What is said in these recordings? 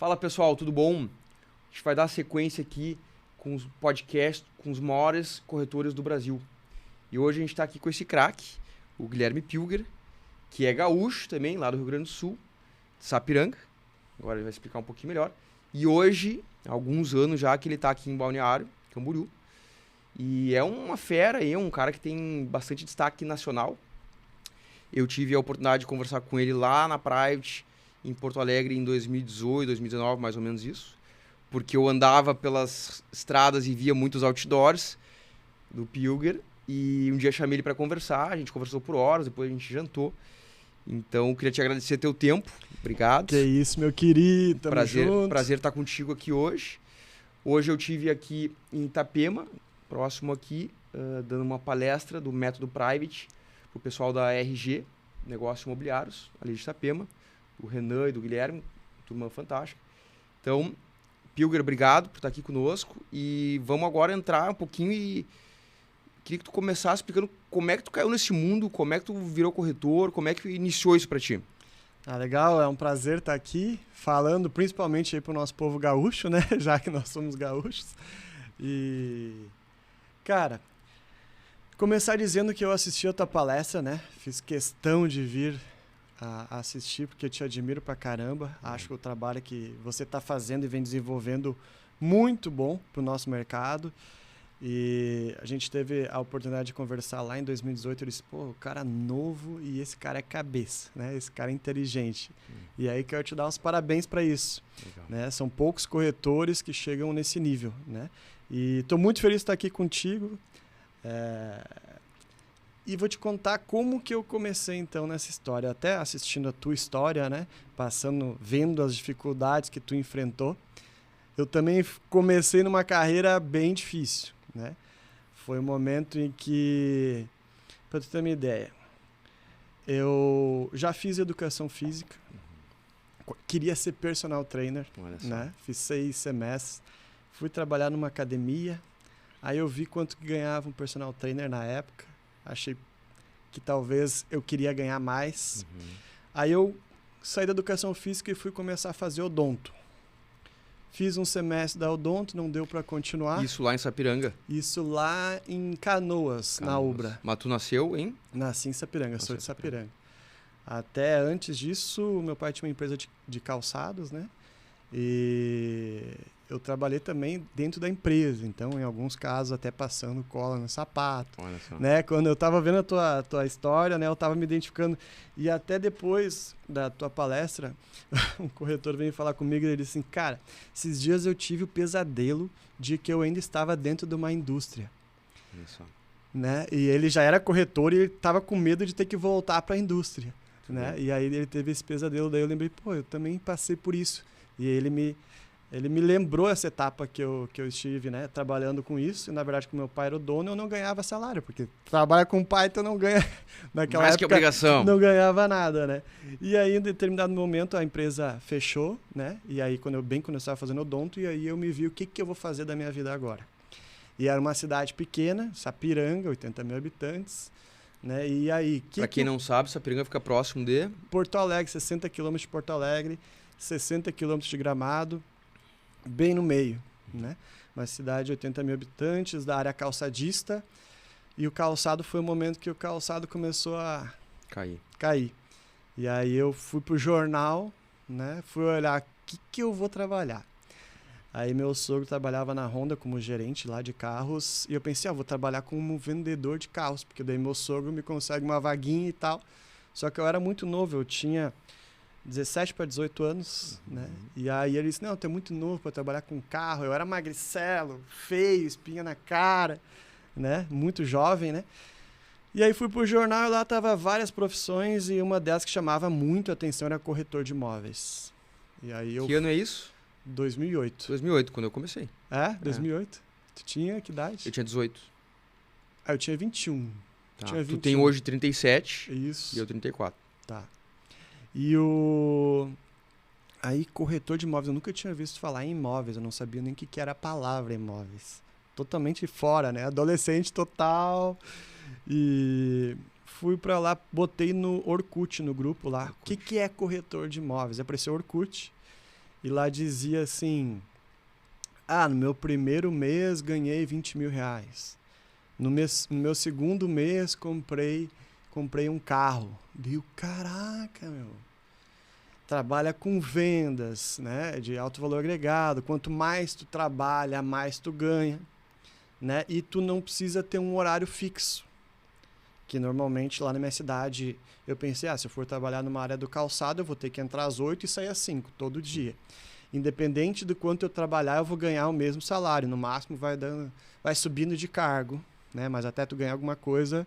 Fala pessoal, tudo bom? A gente vai dar sequência aqui com os podcasts com os maiores corretores do Brasil. E hoje a gente está aqui com esse craque, o Guilherme Pilger, que é gaúcho também, lá do Rio Grande do Sul, de Sapiranga. Agora ele vai explicar um pouquinho melhor. E hoje, há alguns anos já que ele está aqui em Balneário, Camboriú. E é uma fera aí, um cara que tem bastante destaque nacional. Eu tive a oportunidade de conversar com ele lá na Private, em Porto Alegre, em 2018, 2019, mais ou menos isso. Porque eu andava pelas estradas e via muitos outdoors do Pilger. E um dia chamei ele para conversar, a gente conversou por horas, depois a gente jantou. Então, eu queria te agradecer teu tempo. Obrigado. Que isso, meu querido. Tamo junto. Prazer estar contigo aqui hoje. Hoje eu tive aqui em Itapema, próximo aqui, dando uma palestra do método Private para o pessoal da RG, Negócios Imobiliários, ali de Itapema, do Renan e do Guilherme, turma fantástica. Então, Pilger, obrigado por estar aqui conosco e vamos agora entrar um pouquinho e queria que tu começasse explicando como é que tu caiu nesse mundo, como é que tu virou corretor, como é que iniciou isso para ti. Ah, legal, é um prazer estar aqui falando principalmente aí pro nosso povo gaúcho, né? Já que nós somos gaúchos. E, cara, começar dizendo que eu assisti a tua palestra, né? Fiz questão de vir a assistir porque eu te admiro pra caramba. Acho que o trabalho que você tá fazendo e vem desenvolvendo muito bom pro nosso mercado. E a gente teve a oportunidade de conversar lá em 2018. Eu disse, pô, o cara novo e esse cara é cabeça, né? Esse cara é inteligente. E aí quero te dar uns parabéns para isso. Né? São poucos corretores que chegam nesse nível, né? E estou muito feliz de estar aqui contigo. E vou te contar como que eu comecei então nessa história. Até assistindo a tua história, né? Vendo as dificuldades que tu enfrentou. Eu também comecei numa carreira bem difícil, né? Foi um momento em que, para tu ter uma ideia, eu já fiz educação física, queria ser personal trainer, né? Fiz 6 semestres, fui trabalhar numa academia, aí eu vi quanto que ganhava um personal trainer na época, achei que talvez eu queria ganhar mais, aí eu saí da educação física e fui começar a fazer odonto. Fiz um semestre da odonto, não deu para continuar. Isso lá em Sapiranga? Isso lá em Canoas, na Ubra. Mas tu nasceu em? Nasci em Sapiranga, sou de Sapiranga. Até antes disso, meu pai tinha uma empresa de calçados, né? E eu trabalhei também dentro da empresa, então em alguns casos até passando cola no sapato. Olha só. Né? Quando eu estava vendo a tua história, né, eu estava me identificando. E até depois da tua palestra, um corretor veio falar comigo e ele disse assim, cara, esses dias eu tive o pesadelo de que eu ainda estava dentro de uma indústria. Isso. Né? E ele já era corretor e ele estava com medo de ter que voltar para a indústria. Né? E aí ele teve esse pesadelo, daí eu lembrei, pô, eu também passei por isso. E ele me lembrou essa etapa que eu estive, né, trabalhando com isso. E, na verdade, como meu pai era o dono, eu não ganhava salário, porque trabalha com o pai, então não ganha. Naquela Mais época, que obrigação. não ganhava nada, né? E aí, em determinado momento, a empresa fechou, né? E aí, quando eu estava fazendo odonto, e aí eu me vi o que eu vou fazer da minha vida agora. E era uma cidade pequena, Sapiranga, 80 mil habitantes. Né? E aí... Para quem não sabe, Sapiranga fica próximo de... Porto Alegre, 60 quilômetros de Porto Alegre, 60 quilômetros de Gramado, bem no meio, né? Uma cidade de 80 mil habitantes, da área calçadista, e o calçado foi o momento que o calçado começou a cair. E aí eu fui pro jornal, né? Fui olhar o que eu vou trabalhar. Aí meu sogro trabalhava na Honda como gerente lá de carros, e eu pensei, vou trabalhar como vendedor de carros, porque daí meu sogro me consegue uma vaguinha e tal. Só que eu era muito novo, eu tinha 17 para 18 anos, né? E aí ele disse, não, tu é muito novo para trabalhar com carro. Eu era magricelo, feio, espinha na cara, né? Muito jovem, né? E aí fui pro jornal e lá tava várias profissões e uma delas que chamava muito a atenção era corretor de imóveis. E aí Que ano é isso? 2008. 2008, quando eu comecei. 2008. Tu tinha que idade? Eu tinha 18. Eu tinha 21. Tá. Tinha 21. Tu tem hoje 37 Isso. E eu 34. Tá. E aí, corretor de imóveis, eu nunca tinha visto falar em imóveis, eu não sabia nem o que era a palavra imóveis. Totalmente fora, né? Adolescente total. E fui pra lá, botei no Orkut, no grupo lá. O que é corretor de imóveis? Apareceu Orkut. e lá dizia assim, no meu primeiro mês ganhei 20 mil reais. No meu segundo mês comprei um carro. Deu, caraca, meu. Trabalha com vendas, né, de alto valor agregado. Quanto mais tu trabalha, mais tu ganha, né? E tu não precisa ter um horário fixo. Que normalmente lá na minha cidade eu pensei, se eu for trabalhar numa área do calçado, eu vou ter que entrar às 8 e sair às 5 todo dia. Independente do quanto eu trabalhar, eu vou ganhar o mesmo salário. No máximo vai subindo de cargo, né? Mas até tu ganhar alguma coisa,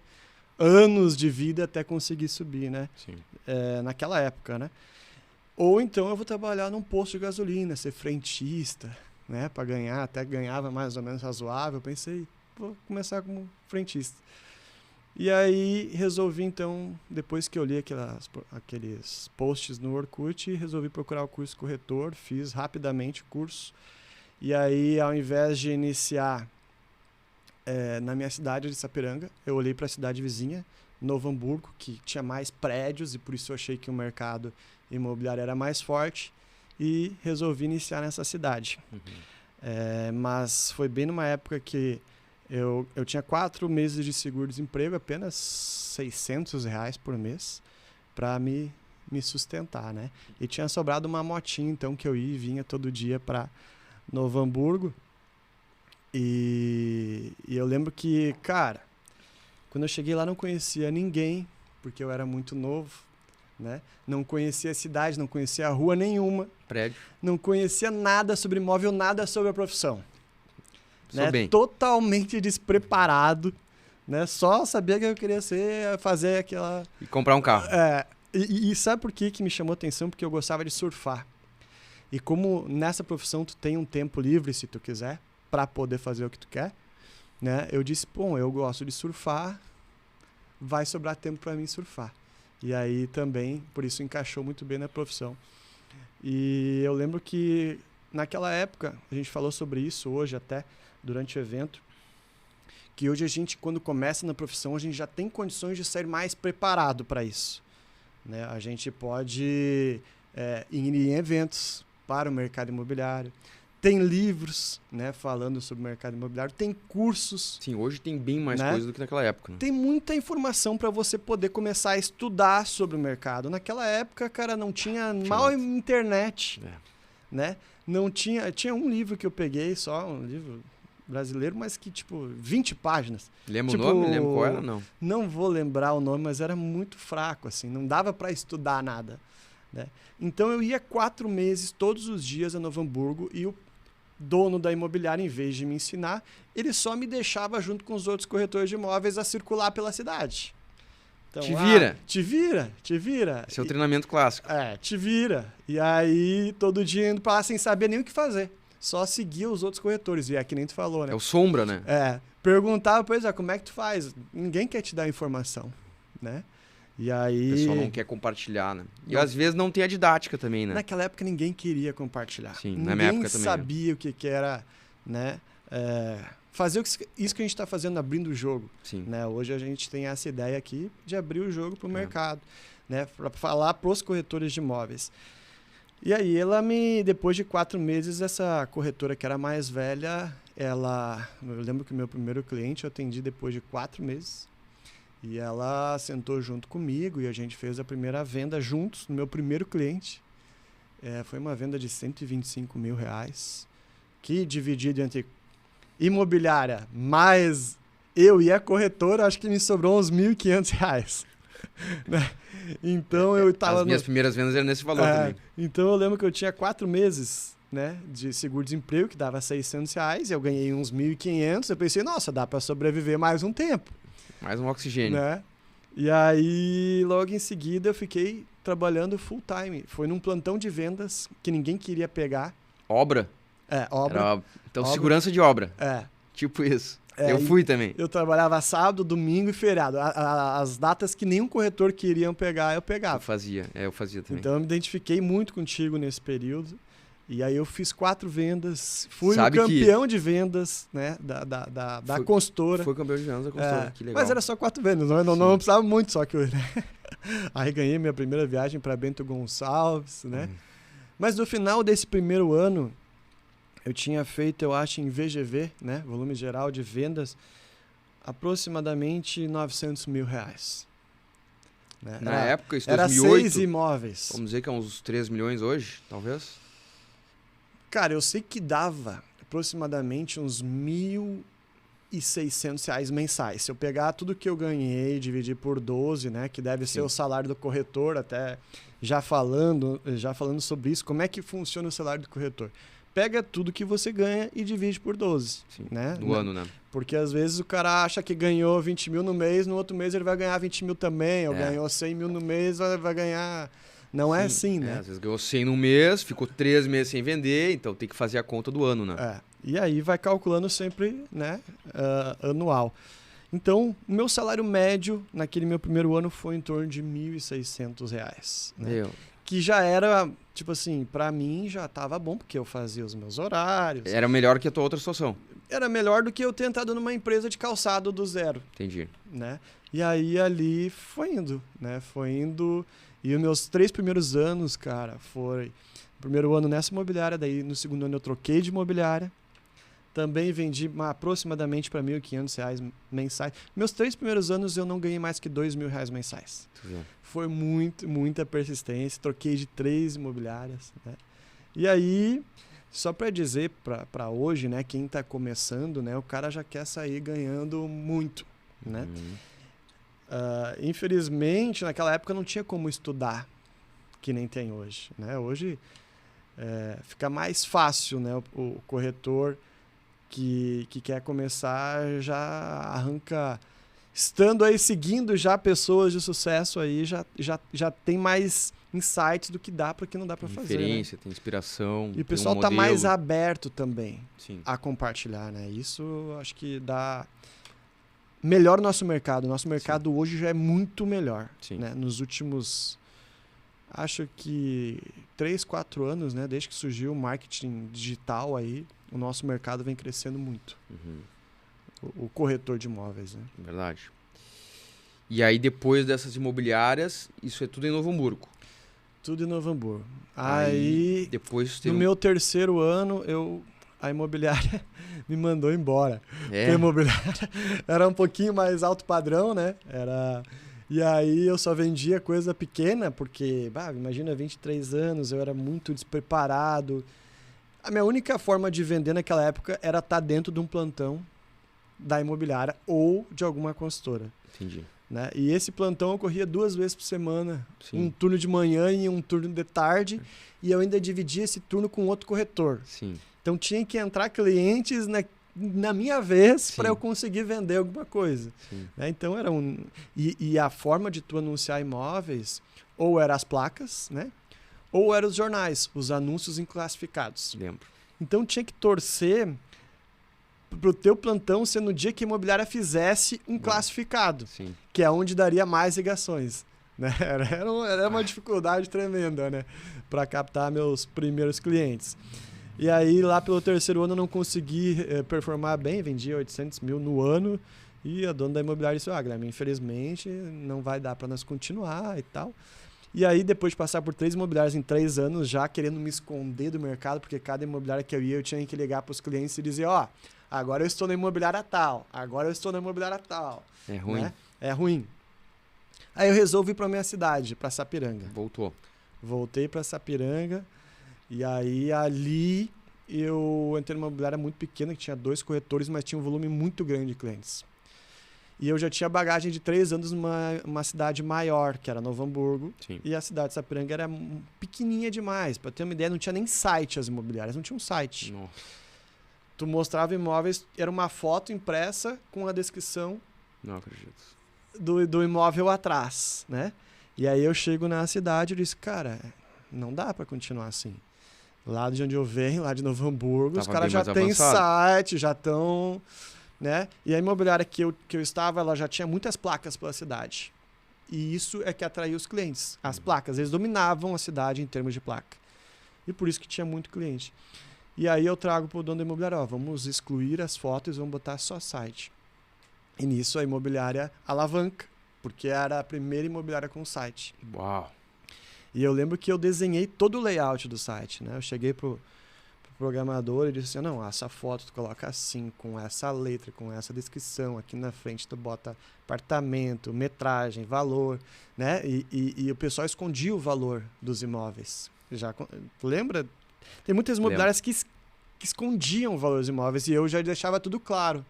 anos de vida até conseguir subir, né? Sim. Naquela época, né? Ou então eu vou trabalhar num posto de gasolina, ser frentista, né? Para ganhar, até ganhava mais ou menos razoável. Eu pensei, vou começar como frentista. E aí resolvi então, depois que eu li aqueles posts no Orkut, resolvi procurar o curso corretor, fiz rapidamente o curso. E aí, ao invés de iniciar na minha cidade de Sapiranga, eu olhei para a cidade vizinha, Novo Hamburgo, que tinha mais prédios e por isso eu achei que o mercado imobiliário era mais forte e resolvi iniciar nessa cidade. Mas foi bem numa época que eu tinha 4 meses de seguro-desemprego, apenas R$600 por mês para me sustentar, né? E tinha sobrado uma motinha, então, que eu ia e vinha todo dia para Novo Hamburgo. E eu lembro que, cara, quando eu cheguei lá não conhecia ninguém, porque eu era muito novo, né? Não conhecia a cidade, não conhecia a rua nenhuma. Prédio. Não conhecia nada sobre imóvel, nada sobre a profissão. Né? Bem. Totalmente despreparado, né? Só sabia que eu queria fazer aquela... E comprar um carro. E sabe por que me chamou a atenção? Porque eu gostava de surfar. E como nessa profissão tu tem um tempo livre, se tu quiser, para poder fazer o que tu quer, né? Eu disse, eu gosto de surfar, vai sobrar tempo para mim surfar. E aí também, por isso encaixou muito bem na profissão. E eu lembro que naquela época, a gente falou sobre isso hoje até, durante o evento, que hoje a gente, quando começa na profissão, a gente já tem condições de ser mais preparado para isso, né? A gente pode ir em eventos para o mercado imobiliário, tem livros, né, falando sobre o mercado imobiliário, tem cursos. Sim, hoje tem bem mais coisa do que naquela época. Né? Tem muita informação para você poder começar a estudar sobre o mercado. Naquela época, cara, não tinha mal internet, né? Não tinha um livro que eu peguei só, um livro brasileiro, mas que, 20 páginas. Lembra o nome? Lembra qual era? Não. Não vou lembrar o nome, mas era muito fraco, assim. Não dava para estudar nada, né? Então, eu ia 4 meses, todos os dias, a Novo Hamburgo, e o dono da imobiliária, em vez de me ensinar, ele só me deixava junto com os outros corretores de imóveis a circular pela cidade. Então, Te vira. Esse é o treinamento clássico. Te vira. E aí, todo dia indo pra lá sem saber nem o que fazer. Só seguia os outros corretores. E é que nem tu falou, né? É o sombra, né? Perguntava, como é que tu faz? Ninguém quer te dar informação, né? E aí... O pessoal não quer compartilhar, né? E às vezes não tem a didática também, né? Naquela época ninguém queria compartilhar. Sim, na minha época também. Ninguém sabia o que era, né? Fazer isso que a gente está fazendo, abrindo o jogo. Sim. Né? Hoje a gente tem essa ideia aqui de abrir o jogo para o mercado, né? Para falar para os corretores de imóveis. E aí depois de 4 meses, essa corretora que era mais velha, eu lembro que o meu primeiro cliente eu atendi depois de 4 meses. E ela sentou junto comigo e a gente fez a primeira venda juntos, no meu primeiro cliente. Foi uma venda de R$125 mil, que dividido entre imobiliária mais eu e a corretora, acho que me sobrou uns R$1.500. Né? Então eu estava... As minhas primeiras vendas eram nesse valor também. Então eu lembro que eu tinha 4 meses, né, de seguro-desemprego, que dava R$600, eu ganhei uns R$1.500, eu pensei, nossa, dá para sobreviver mais um tempo. Mais um oxigênio. Né? E aí, logo em seguida, eu fiquei trabalhando full time. Foi num plantão de vendas que ninguém queria pegar. Obra? Obra. Então, segurança de obra. Tipo isso. Eu fui também. Eu trabalhava sábado, domingo e feriado. As datas que nenhum corretor queria pegar, eu pegava. Eu fazia também. Então, eu me identifiquei muito contigo nesse período. E aí eu fiz 4 vendas, fui o campeão de vendas, né, da consultora. Foi campeão de vendas da consultora, que legal. Mas era só 4 vendas, não precisava muito, só que eu... Aí ganhei minha primeira viagem para Bento Gonçalves, né? Mas no final desse primeiro ano, eu tinha feito, eu acho, em VGV, né? Volume geral de vendas, aproximadamente R$900 mil. Né? Na época, isso Era 2008, 6 imóveis. vamos dizer que é uns 3 milhões hoje, talvez? Cara, eu sei que dava aproximadamente uns R$1.600 mensais. Se eu pegar tudo que eu ganhei e dividir por 12, né, que deve ser o salário do corretor, até já falando sobre isso, como é que funciona o salário do corretor? Pega tudo que você ganha e divide por 12. Sim, né? no ano, né? Porque às vezes o cara acha que ganhou 20 mil no mês, no outro mês ele vai ganhar 20 mil também, ou ganhou 100 mil no mês, vai ganhar... Não é assim, né? Às vezes ganhou 100 no mês, ficou 3 meses sem vender, então tem que fazer a conta do ano, né? E aí vai calculando sempre, né, anual. Então, o meu salário médio naquele meu primeiro ano foi em torno de R$1.600. Né? Que já era, tipo assim, pra mim já tava bom, porque eu fazia os meus horários. Era melhor que a tua outra situação. Era melhor do que eu ter entrado numa empresa de calçado do zero. Entendi. Né? E aí ali foi indo, né? Foi indo. E os meus 3 primeiros anos, cara, foi... O primeiro ano nessa imobiliária, daí no segundo ano eu troquei de imobiliária. Também vendi aproximadamente para R$1.500 mensais. Meus 3 primeiros anos eu não ganhei mais que R$2.000 mensais. Foi muita persistência. Troquei de 3 imobiliárias. Né? E aí, só para dizer para hoje, né, quem está começando, né, o cara já quer sair ganhando muito. Né? Infelizmente, naquela época não tinha como estudar, que nem tem hoje. Né? Hoje fica mais fácil, né, o corretor que quer começar já arranca, estando aí seguindo já pessoas de sucesso aí, já tem mais insights do que dá para que não dá para fazer. Referência, né? tem inspiração. E o pessoal tem tá mais aberto também a compartilhar, né? Isso acho que melhora o nosso mercado. O nosso mercado hoje já é muito melhor. Né? Nos últimos, acho que 3, 4 anos, né? Desde que surgiu o marketing digital aí, o nosso mercado vem crescendo muito. O corretor de imóveis, né? Verdade. E aí, depois dessas imobiliárias, isso é tudo em Novo Hamburgo? Tudo em Novo Hamburgo. Aí depois no meu terceiro ano, a imobiliária me mandou embora. A imobiliária era um pouquinho mais alto padrão, né? E aí eu só vendia coisa pequena, porque, imagina, 23 anos, eu era muito despreparado. A minha única forma de vender naquela época era estar dentro de um plantão da imobiliária ou de alguma consultora. Entendi. Né? E esse plantão ocorria 2 vezes por semana. Um turno de manhã e um turno de tarde. E eu ainda dividia esse turno com outro corretor. Então tinha que entrar clientes na minha vez para eu conseguir vender alguma coisa. Né? Então era E a forma de tu anunciar imóveis ou eram as placas, né? Ou eram os jornais, os anúncios em classificados. Lembro. Então tinha que torcer pro teu plantão ser no dia que a imobiliária fizesse um classificado, que é onde daria mais ligações. Né? Era uma dificuldade tremenda, né? Para captar meus primeiros clientes. E aí, lá pelo terceiro ano, eu não consegui performar bem, vendia 800 mil no ano, e a dona da imobiliária disse, Guilherme, infelizmente não vai dar para nós continuar e tal. E aí, depois de passar por 3 imobiliárias em 3 anos, já querendo me esconder do mercado, porque cada imobiliária que eu ia, eu tinha que ligar para os clientes e dizer, agora eu estou na imobiliária tal, agora eu estou na imobiliária tal. É ruim. Né? É ruim. Aí eu resolvi ir para minha cidade, para Sapiranga. Voltei para Sapiranga, e aí ali eu entrei numa imobiliária muito pequena, que tinha 2 corretores, mas tinha um volume muito grande de clientes. E eu já tinha bagagem de 3 anos numa cidade maior, que era Novo Hamburgo. E a cidade de Sapiranga era pequenininha demais. Para ter uma ideia, não tinha nem site as imobiliárias, não tinha um site. Nossa. Tu mostrava imóveis, era uma foto impressa com a descrição Não acredito. do imóvel atrás, né? E aí eu chego na cidade e disse, cara, não dá para continuar assim. Lá de onde eu venho, lá de Novo Hamburgo, os caras já têm site, já estão... Né? E a imobiliária que eu estava, ela já tinha muitas placas pela cidade. E isso é que atraiu os clientes. As placas, eles dominavam a cidade em termos de placa. E por isso que tinha muito cliente. E aí eu trago para o dono da imobiliária, vamos excluir as fotos e vamos botar só site. E nisso a imobiliária alavanca, porque era a primeira imobiliária com site. Uau! E eu lembro que eu desenhei todo o layout do site, né? Eu cheguei pro programador e disse assim, não, essa foto tu coloca assim, com essa letra, com essa descrição, aqui na frente tu bota apartamento, metragem, valor, né? E o pessoal escondia o valor dos imóveis. Tu lembra? Tem muitas imobiliárias que escondiam o valor dos imóveis e eu já deixava tudo claro.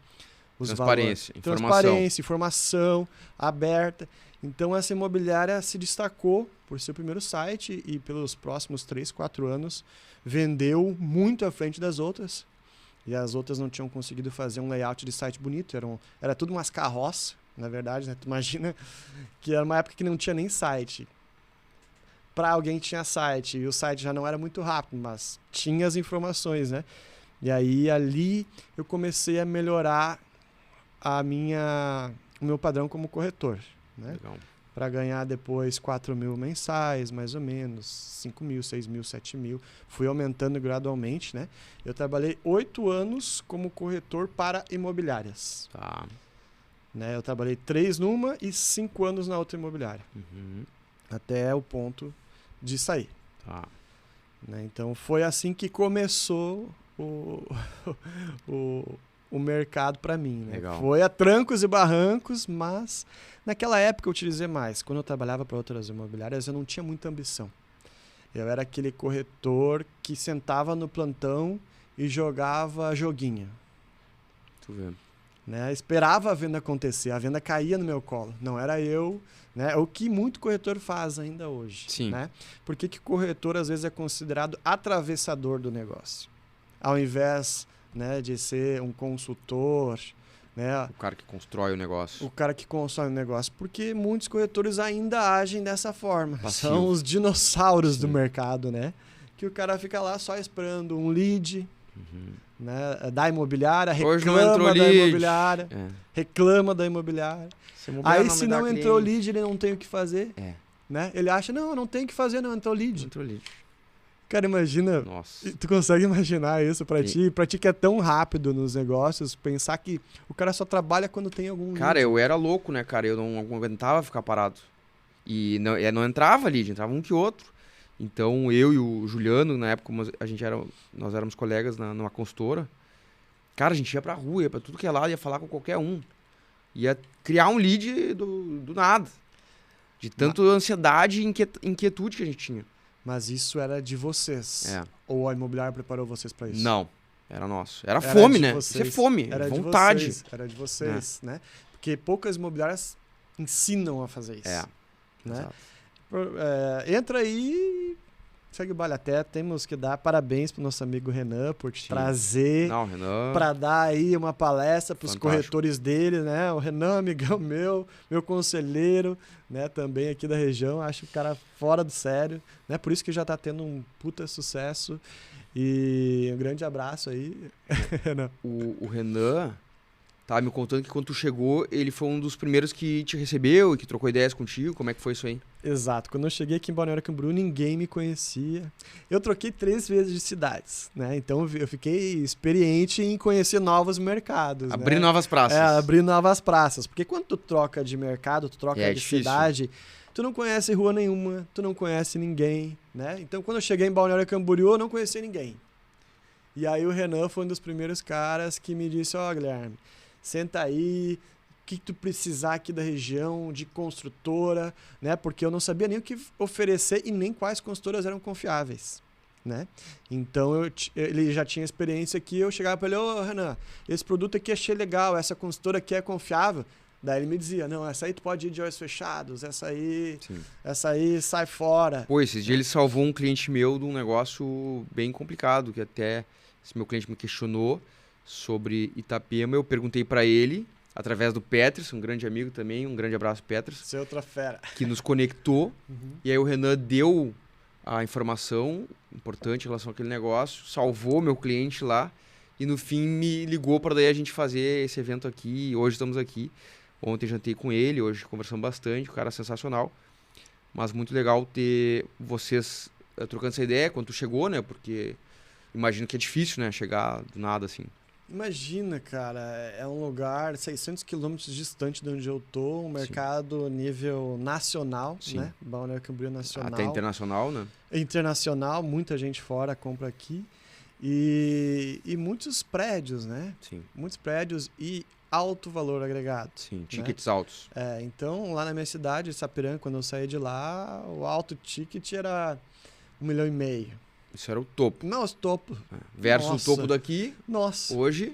Transparência, informação aberta. Então essa imobiliária se destacou por ser o primeiro site e pelos próximos 3, 4 anos vendeu muito à frente das outras. E as outras não tinham conseguido fazer um layout de site bonito. Era tudo umas carroças, na verdade, né? Tu imagina que era uma época que não tinha nem site. Para alguém tinha site, e o site já não era muito rápido, mas tinha as informações, né? E aí ali eu comecei a melhorar o meu padrão como corretor, né? Legal. Para ganhar depois 4 mil mensais, mais ou menos, 5 mil, 6 mil, 7 mil. Fui aumentando gradualmente, né? Eu trabalhei 8 anos como corretor para imobiliárias. Tá. Né? Eu trabalhei 3 numa e 5 anos na outra imobiliária. Uhum. Até o ponto de sair. Tá. Né? Então foi assim que começou o mercado para mim. Né? Legal. Foi a trancos e barrancos, mas naquela época eu utilizei mais. Quando eu trabalhava para outras imobiliárias, eu não tinha muita ambição. Eu era aquele corretor que sentava no plantão e jogava joguinho. Tu vê. Né? Esperava a venda acontecer, a venda caía no meu colo. Não era eu, né? O que muito corretor faz ainda hoje. Sim. Né? Por que o corretor às vezes é considerado atravessador do negócio? Ao invés, né, de ser um consultor, né? O cara que constrói o negócio. O cara que constrói o negócio. Porque muitos corretores ainda agem dessa forma. Passivo. São os dinossauros Sim. do mercado, né? Que o cara fica lá só esperando um lead, né, da imobiliária, Hoje não reclama entrou da lead. imobiliária, É. reclama da imobiliária. Se a imobiliária Aí não se me dá não entrou cliente- lead, ele não tem o que fazer. É. Né? Ele acha, não, eu não tenho o que fazer, não entrou Não lead. entrou lead. Cara, imagina, Nossa. tu consegue imaginar isso pra Sim. ti? Pra ti que é tão rápido nos negócios, pensar que o cara só trabalha quando tem algum lead. Cara, eu era louco, né, cara? Eu não aguentava ficar parado. E não entrava lead, entrava um que outro. Então, eu e o Juliano, na época, nós éramos colegas numa consultora. Cara, a gente ia pra rua, ia pra tudo que é lado, ia falar com qualquer um. Ia criar um lead do nada. De tanto ansiedade e inquietude que a gente tinha. Mas isso era de vocês. É. Ou a imobiliária preparou vocês pra isso? Não, era nosso. Era Era fome, de né? vocês. Isso é fome, Era vontade. De vocês, era de vocês, né? Porque poucas imobiliárias ensinam a fazer isso. É, Né? exato. Entra aí e segue o baile. Até temos que dar parabéns pro nosso amigo Renan por te Sim. trazer Não, Renan. para dar aí uma palestra para os Fantástico. corretores dele, né? O Renan, amigão meu conselheiro, né? Também aqui da região, acho o cara fora do sério, né? Por isso que já tá tendo um puta sucesso. E um grande abraço aí, Renan. O Renan tava me contando que quando tu chegou, ele foi um dos primeiros que te recebeu e que trocou ideias contigo. Como é que foi isso aí? Exato. Quando eu cheguei aqui em Balneário Camboriú, ninguém me conhecia. Eu troquei 3 vezes de cidades, né? Então eu fiquei experiente em conhecer novos mercados. Abrir né? novas praças. Abrir novas praças. Porque quando tu troca de mercado, tu troca É de difícil. cidade, tu não conhece rua nenhuma, tu não conhece ninguém, né? Então quando eu cheguei em Balneário Camboriú, eu não conhecia ninguém. E aí o Renan foi um dos primeiros caras que me disse, ó, Guilherme, senta aí, o que tu precisar aqui da região, de construtora, né? Porque eu não sabia nem o que oferecer e nem quais construtoras eram confiáveis, né? Então ele já tinha experiência aqui, eu chegava para ele, ô Renan, esse produto aqui achei legal, essa construtora aqui é confiável. Daí ele me dizia, não, essa aí tu pode ir de olhos fechados, essa aí sai fora. Pô, esses dias ele salvou um cliente meu de um negócio bem complicado, que até esse meu cliente me questionou sobre Itapema. Eu perguntei pra ele, através do Petros, um grande amigo também, um grande abraço, Petros, Você é outra fera. que nos conectou. E aí o Renan deu a informação importante em relação àquele negócio, salvou meu cliente lá e no fim me ligou para daí a gente fazer esse evento aqui. Hoje estamos aqui. Ontem jantei com ele, hoje conversamos bastante, o cara é sensacional. Mas muito legal ter vocês trocando essa ideia quando tu chegou, né? Porque imagino que é difícil, né? Chegar do nada assim. Imagina, cara, é um lugar 600 quilômetros distante de onde eu tô, um mercado nível nacional, Sim. né? Balneário Camboriú nacional. Até internacional, né? Internacional, muita gente fora compra aqui. E muitos prédios, né? Sim. Muitos prédios e alto valor agregado. Sim, né? tickets altos. Então, lá na minha cidade, Sapiranga, quando eu saí de lá, o alto ticket era 1,5 milhão. Isso era o topo. Não, os topos. Versus Nossa. o topo daqui, Nossa. hoje,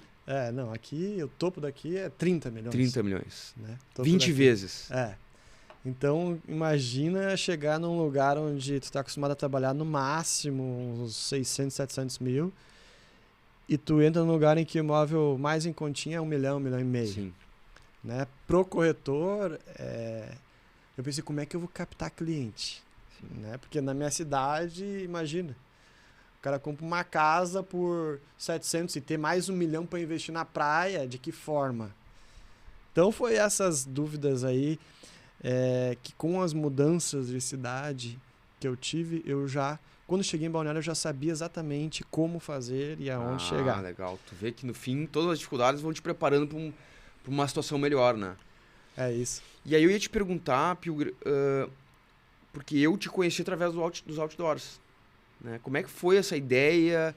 Não, aqui, o topo daqui é 30 milhões. 30 milhões. Né? Topo 20 daqui. vezes. Então, imagina chegar num lugar onde tu tá acostumado a trabalhar no máximo uns 600, 700 mil e tu entra num lugar em que o imóvel mais em continha é 1 milhão, 1,5 milhão. Sim. Né? Pro corretor, eu pensei, como é que eu vou captar cliente? Né? Porque na minha cidade, imagina, o cara compra uma casa por 700 e ter mais 1 milhão para investir na praia, de que forma? Então foi essas dúvidas aí, que com as mudanças de cidade que eu tive, quando cheguei em Balneário, eu já sabia exatamente como fazer e aonde chegar. Legal. Tu vê que no fim todas as dificuldades vão te preparando para uma situação melhor, né? É isso. E aí eu ia te perguntar, Pilger, porque eu te conheci através dos outdoors, né? Como é que foi essa ideia?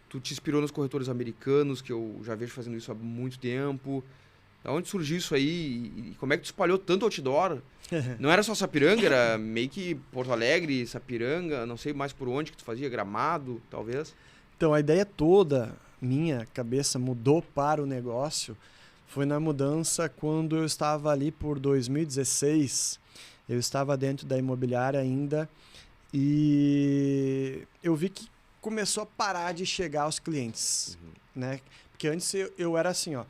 Tu te inspirou nos corretores americanos, que eu já vejo fazendo isso há muito tempo. Da onde surgiu isso aí? E como é que tu espalhou tanto outdoor? Não era só Sapiranga, era meio que Porto Alegre, Sapiranga, não sei mais por onde que tu fazia, Gramado, talvez? Então, a ideia toda, minha cabeça mudou para o negócio, foi na mudança quando eu estava ali por 2016. Eu estava dentro da imobiliária ainda e eu vi que começou a parar de chegar aos clientes, né? Porque antes eu era assim, ó,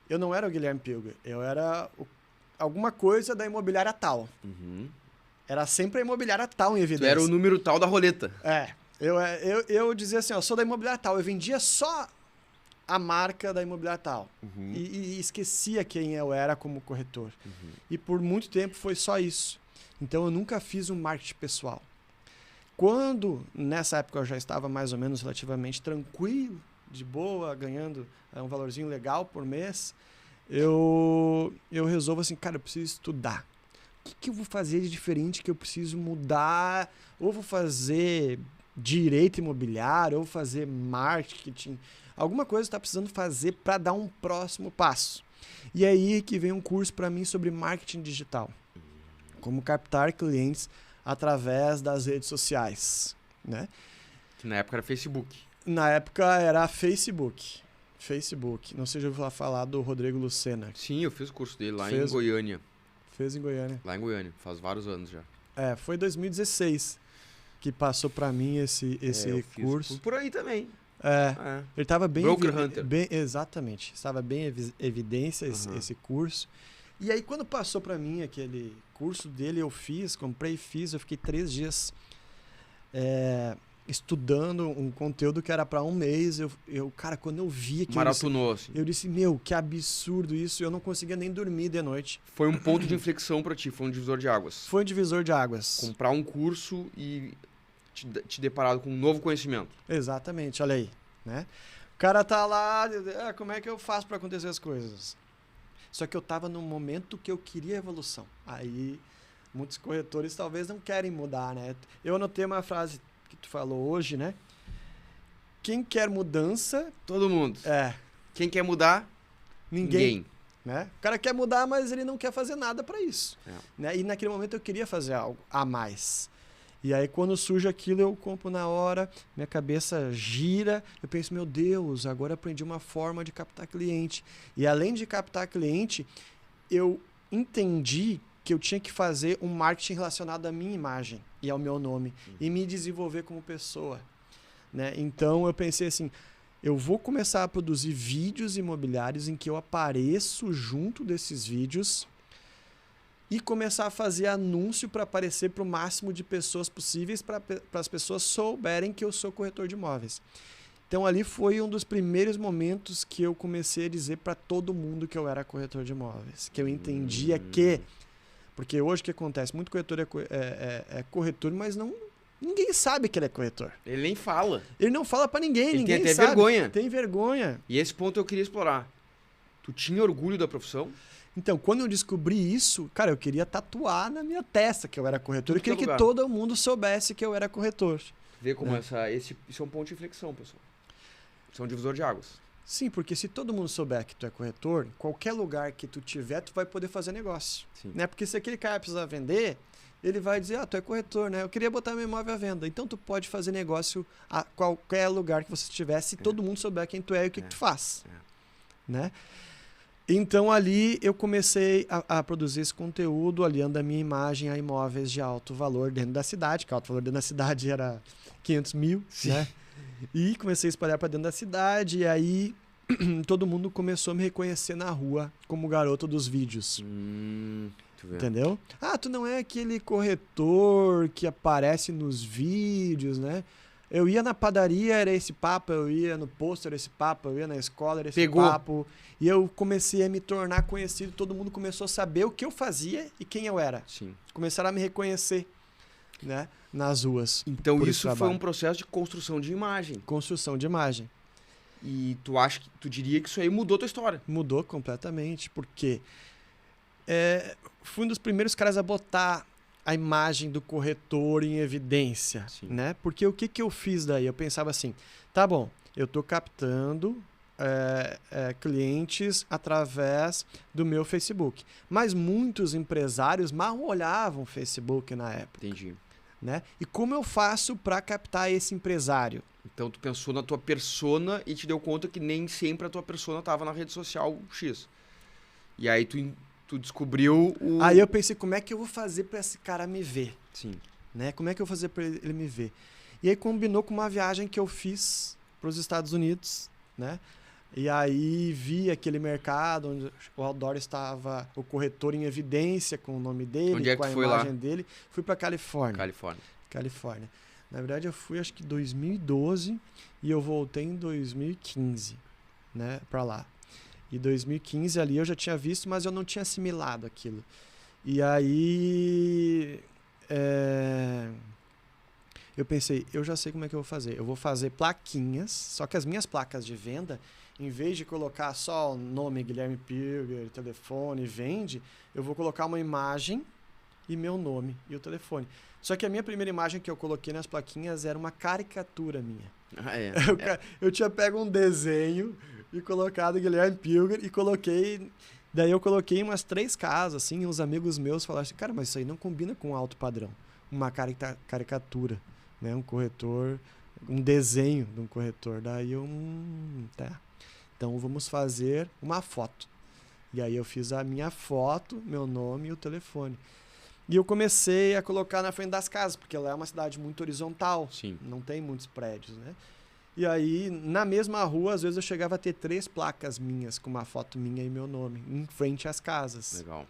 eu não era o Guilherme Pilger, eu era alguma coisa da imobiliária tal. Era sempre a imobiliária tal em evidência. Tu era o número tal da roleta. Eu dizia assim, ó, eu sou da imobiliária tal, eu vendia só a marca da imobiliária tal. E esquecia quem eu era como corretor. E por muito tempo foi só isso. Então eu nunca fiz um marketing pessoal. Quando, nessa época eu já estava mais ou menos relativamente tranquilo, de boa, ganhando um valorzinho legal por mês, eu resolvo assim, cara, eu preciso estudar. O que eu vou fazer de diferente que eu preciso mudar? Ou vou fazer direito imobiliário, ou vou fazer marketing. Alguma coisa está precisando fazer para dar um próximo passo. E aí que vem um curso para mim sobre marketing digital. Como captar clientes através das redes sociais, né? Que na época era Facebook. Na época era Facebook. Não sei se eu vou falar do Rodrigo Lucena. Sim, eu fiz o curso dele lá em Goiânia. Fez em Goiânia. Lá em Goiânia, faz vários anos já. Foi 2016 que passou para mim esse curso. Por aí também. Ele estava bem... Broker Hunter. Exatamente. Estava bem em evidência esse curso. E aí, quando passou para mim aquele curso dele, eu comprei e fiz. Eu fiquei 3 dias estudando um conteúdo que era para um mês. Cara, quando eu vi aquilo... Maratonou, assim. Eu disse, que absurdo isso. Eu não conseguia nem dormir de noite. Foi um ponto de inflexão para ti, foi um divisor de águas. Foi um divisor de águas. Comprar um curso e te deparado com um novo conhecimento. Exatamente, olha aí. Né? O cara tá lá, como é que eu faço para acontecer as coisas? Só que eu tava num momento que eu queria evolução. Aí, muitos corretores talvez não querem mudar, né? Eu anotei uma frase que tu falou hoje, né? Quem quer mudança... Todo mundo. Quem quer mudar? Ninguém. Né? O cara quer mudar, mas ele não quer fazer nada para isso. Né? E naquele momento eu queria fazer algo a mais. E aí, quando surge aquilo, eu compro na hora, minha cabeça gira, eu penso, meu Deus, agora aprendi uma forma de captar cliente. E além de captar cliente, eu entendi que eu tinha que fazer um marketing relacionado à minha imagem e ao meu nome, e me desenvolver como pessoa. Né? Então, eu pensei assim, eu vou começar a produzir vídeos imobiliários em que eu apareço junto desses vídeos e começar a fazer anúncio para aparecer para o máximo de pessoas possíveis, para as pessoas souberem que eu sou corretor de imóveis. Então, ali foi um dos primeiros momentos que eu comecei a dizer para todo mundo que eu era corretor de imóveis. Que eu entendia que... Porque hoje o que acontece? Muito corretor é corretor, mas Ninguém sabe que ele é corretor. Ele nem fala. Ele não fala pra ninguém, Ele ninguém tem até sabe. vergonha. Tem vergonha. E esse ponto eu queria explorar. Tu tinha orgulho da profissão? Então, quando eu descobri isso, cara, eu queria tatuar na minha testa que eu era corretor. Eu queria que lugar. todo mundo soubesse que eu era corretor. Vê como isso é um ponto de inflexão, pessoal. Isso é um divisor de águas. Sim, porque se todo mundo souber que tu é corretor, qualquer lugar que tu tiver, tu vai poder fazer negócio. Sim. Né? Porque se aquele cara precisar vender, ele vai dizer, tu é corretor, né? Eu queria botar meu imóvel à venda. Então tu pode fazer negócio a qualquer lugar que você estiver, se todo mundo souber quem tu é e o que tu faz. Né? Então ali eu comecei a produzir esse conteúdo, aliando a minha imagem a imóveis de alto valor dentro da cidade, que o alto valor dentro da cidade era 500 mil, né? E comecei a espalhar para dentro da cidade, e aí todo mundo começou a me reconhecer na rua como garoto dos vídeos. Entendeu? Tu não é aquele corretor que aparece nos vídeos, né? Eu ia na padaria, era esse papo, eu ia no posto, era esse papo, eu ia na escola, era esse papo. E eu comecei a me tornar conhecido, todo mundo começou a saber o que eu fazia e quem eu era. Sim. Começaram a me reconhecer, né, nas ruas. Então isso foi um processo de construção de imagem. Construção de imagem. E tu diria que isso aí mudou a tua história? Mudou completamente, porque fui um dos primeiros caras a botar a imagem do corretor em evidência, né? Porque o que eu fiz daí? Eu pensava assim, tá bom, eu tô captando clientes através do meu Facebook, mas muitos empresários mal olhavam o Facebook na época. Entendi. Né? E como eu faço para captar esse empresário? Então tu pensou na tua persona e te deu conta que nem sempre a tua persona estava na rede social X. E aí tu descobriu o... Aí eu pensei, como é que eu vou fazer para esse cara me ver? Sim. Né? Como é que eu vou fazer para ele me ver? E aí combinou com uma viagem que eu fiz para os Estados Unidos, né? E aí vi aquele mercado onde o outdoor estava, o corretor em evidência com o nome dele, onde é que com a foi imagem lá? dele. Fui para Califórnia. Califórnia. Na verdade eu fui acho que 2012 e eu voltei em 2015, né, para lá. E 2015 ali eu já tinha visto, mas eu não tinha assimilado aquilo. E aí eu pensei, eu já sei como é que eu vou fazer. Eu vou fazer plaquinhas, só que as minhas placas de venda, em vez de colocar só o nome Guilherme Pilger, telefone, vende, eu vou colocar uma imagem e meu nome e o telefone. Só que a minha primeira imagem que eu coloquei nas plaquinhas era uma caricatura minha. Eu tinha pego um desenho e colocado Guilherme Pilger e coloquei... Daí eu coloquei umas 3 casas, assim, e uns amigos meus falaram assim, cara, mas isso aí não combina com alto padrão. Uma caricatura, né? Um corretor, um desenho de um corretor. Daí eu... tá. Então vamos fazer uma foto. E aí eu fiz a minha foto, meu nome e o telefone. E eu comecei a colocar na frente das casas, porque lá é uma cidade muito horizontal. Sim. Não tem muitos prédios, né? E aí, na mesma rua, às vezes eu chegava a ter 3 placas minhas, com uma foto minha e meu nome, em frente às casas. Legal.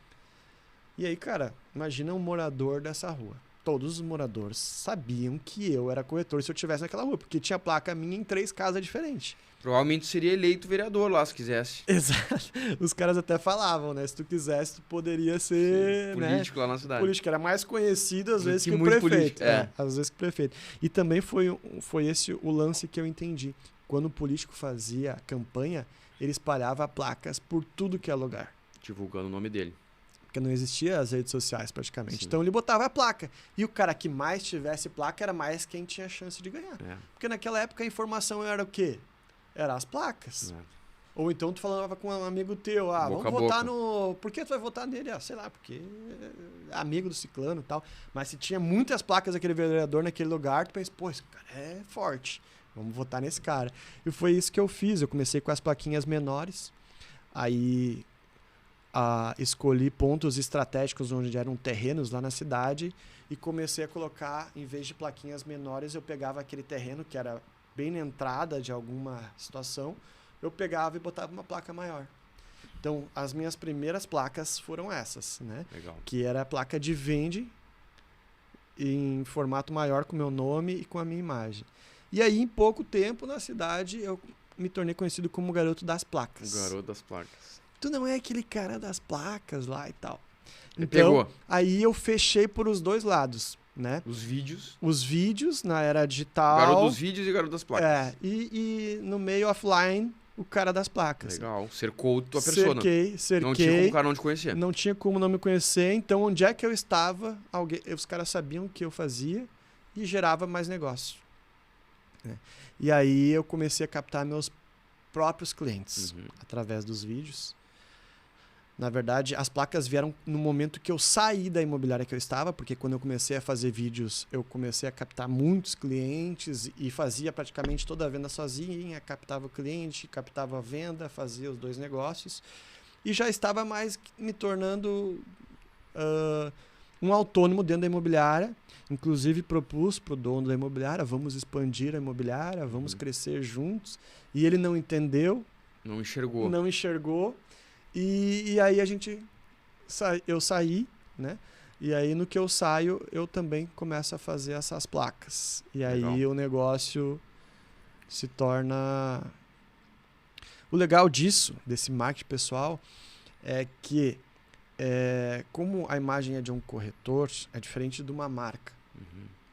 E aí, cara, imagina um morador dessa rua. Todos os moradores sabiam que eu era corretor se eu estivesse naquela rua, porque tinha placa minha em 3 casas diferentes. Provavelmente seria eleito vereador lá, se quisesse. Exato. Os caras até falavam, né? Se tu quisesse, tu poderia ser... político, né? Lá na cidade. Político. Era mais conhecido, às vezes, que o prefeito. Às vezes que o prefeito. E também foi esse o lance que eu entendi. Quando o político fazia campanha, ele espalhava placas por tudo que é lugar. Divulgando o nome dele. Porque não existia as redes sociais, praticamente. Sim. Então, ele botava a placa. E o cara que mais tivesse placa era mais quem tinha chance de ganhar. Porque naquela época a informação era o quê? Era as placas. Ou então tu falava com um amigo teu, vamos votar no... Por que tu vai votar nele? Sei lá, porque é amigo do ciclano e tal. Mas se tinha muitas placas daquele vereador naquele lugar, tu pensa, pô, esse cara é forte. Vamos votar nesse cara. E foi isso que eu fiz. Eu comecei com as plaquinhas menores. Aí escolhi pontos estratégicos onde eram terrenos lá na cidade e comecei a colocar, em vez de plaquinhas menores, eu pegava aquele terreno que era bem na entrada de alguma situação, eu pegava e botava uma placa maior. Então, as minhas primeiras placas foram essas, né? Legal. Que era a placa de vende em formato maior com o meu nome e com a minha imagem. E aí, em pouco tempo, na cidade, eu me tornei conhecido como o garoto das placas. O garoto das placas. Tu não é aquele cara das placas lá e tal. Ele então, pegou. Aí eu fechei por os dois lados. né? Os vídeos. Os vídeos na era digital. Garoto dos vídeos e garoto das placas. E no meio offline, o cara das placas. Legal. Cercou tua persona. Cerquei. Não tinha como o cara não te conhecer. Não tinha como não me conhecer. Então, onde é que eu estava, os caras sabiam o que eu fazia e gerava mais negócio. Né? E aí eu comecei a captar meus próprios clientes através dos vídeos. Na verdade, as placas vieram no momento que eu saí da imobiliária que eu estava, porque quando eu comecei a fazer vídeos, eu comecei a captar muitos clientes e fazia praticamente toda a venda sozinha, captava o cliente, captava a venda, fazia os dois negócios. E já estava mais me tornando um autônomo dentro da imobiliária. Inclusive propus para o dono da imobiliária, vamos expandir a imobiliária, vamos crescer juntos. E ele não entendeu. Não enxergou. Não enxergou. E aí eu saí, né? E aí no que eu saio, eu também começo a fazer essas placas. E Legal. aí o negócio se torna... O legal disso, desse marketing pessoal, é que como a imagem é de um corretor, é diferente de uma marca.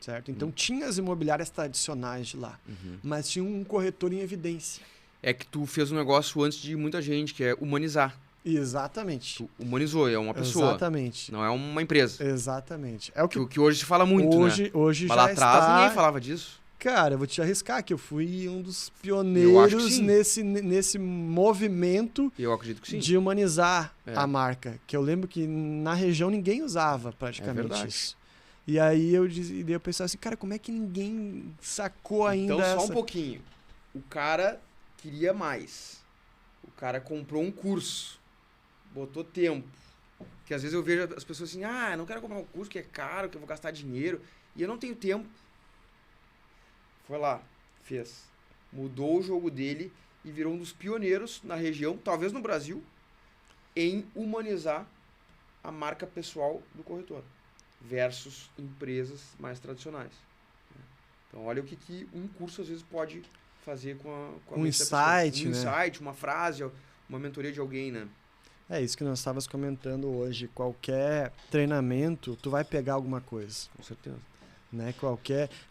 Certo? Então tinha as imobiliárias tradicionais de lá, mas tinha um corretor em evidência. É que tu fez um negócio antes de muita gente, que é humanizar. Exatamente. Tu humanizou, é uma pessoa. Exatamente. Não é uma empresa. Exatamente. É o que hoje se fala muito, né? Hoje mas já lá atrás está... ninguém falava disso. Cara, eu vou te arriscar que eu fui um dos pioneiros nesse movimento eu acredito que sim. de humanizar a marca. Que eu lembro que na região ninguém usava praticamente isso. E aí eu pensava assim, cara, como é que ninguém sacou ainda Então, só um pouquinho. O cara queria mais. O cara comprou um curso. Botou tempo. Que às vezes eu vejo as pessoas assim, eu não quero comprar um curso que é caro, que eu vou gastar dinheiro. E eu não tenho tempo. Foi lá, fez. Mudou o jogo dele e virou um dos pioneiros na região, talvez no Brasil, em humanizar a marca pessoal do corretor versus empresas mais tradicionais. Então, olha o que um curso às vezes pode fazer com a um insight, né? Um insight, uma frase, uma mentoria de alguém, né? É isso que nós estávamos comentando hoje. Qualquer treinamento, tu vai pegar alguma coisa. Com certeza. Né?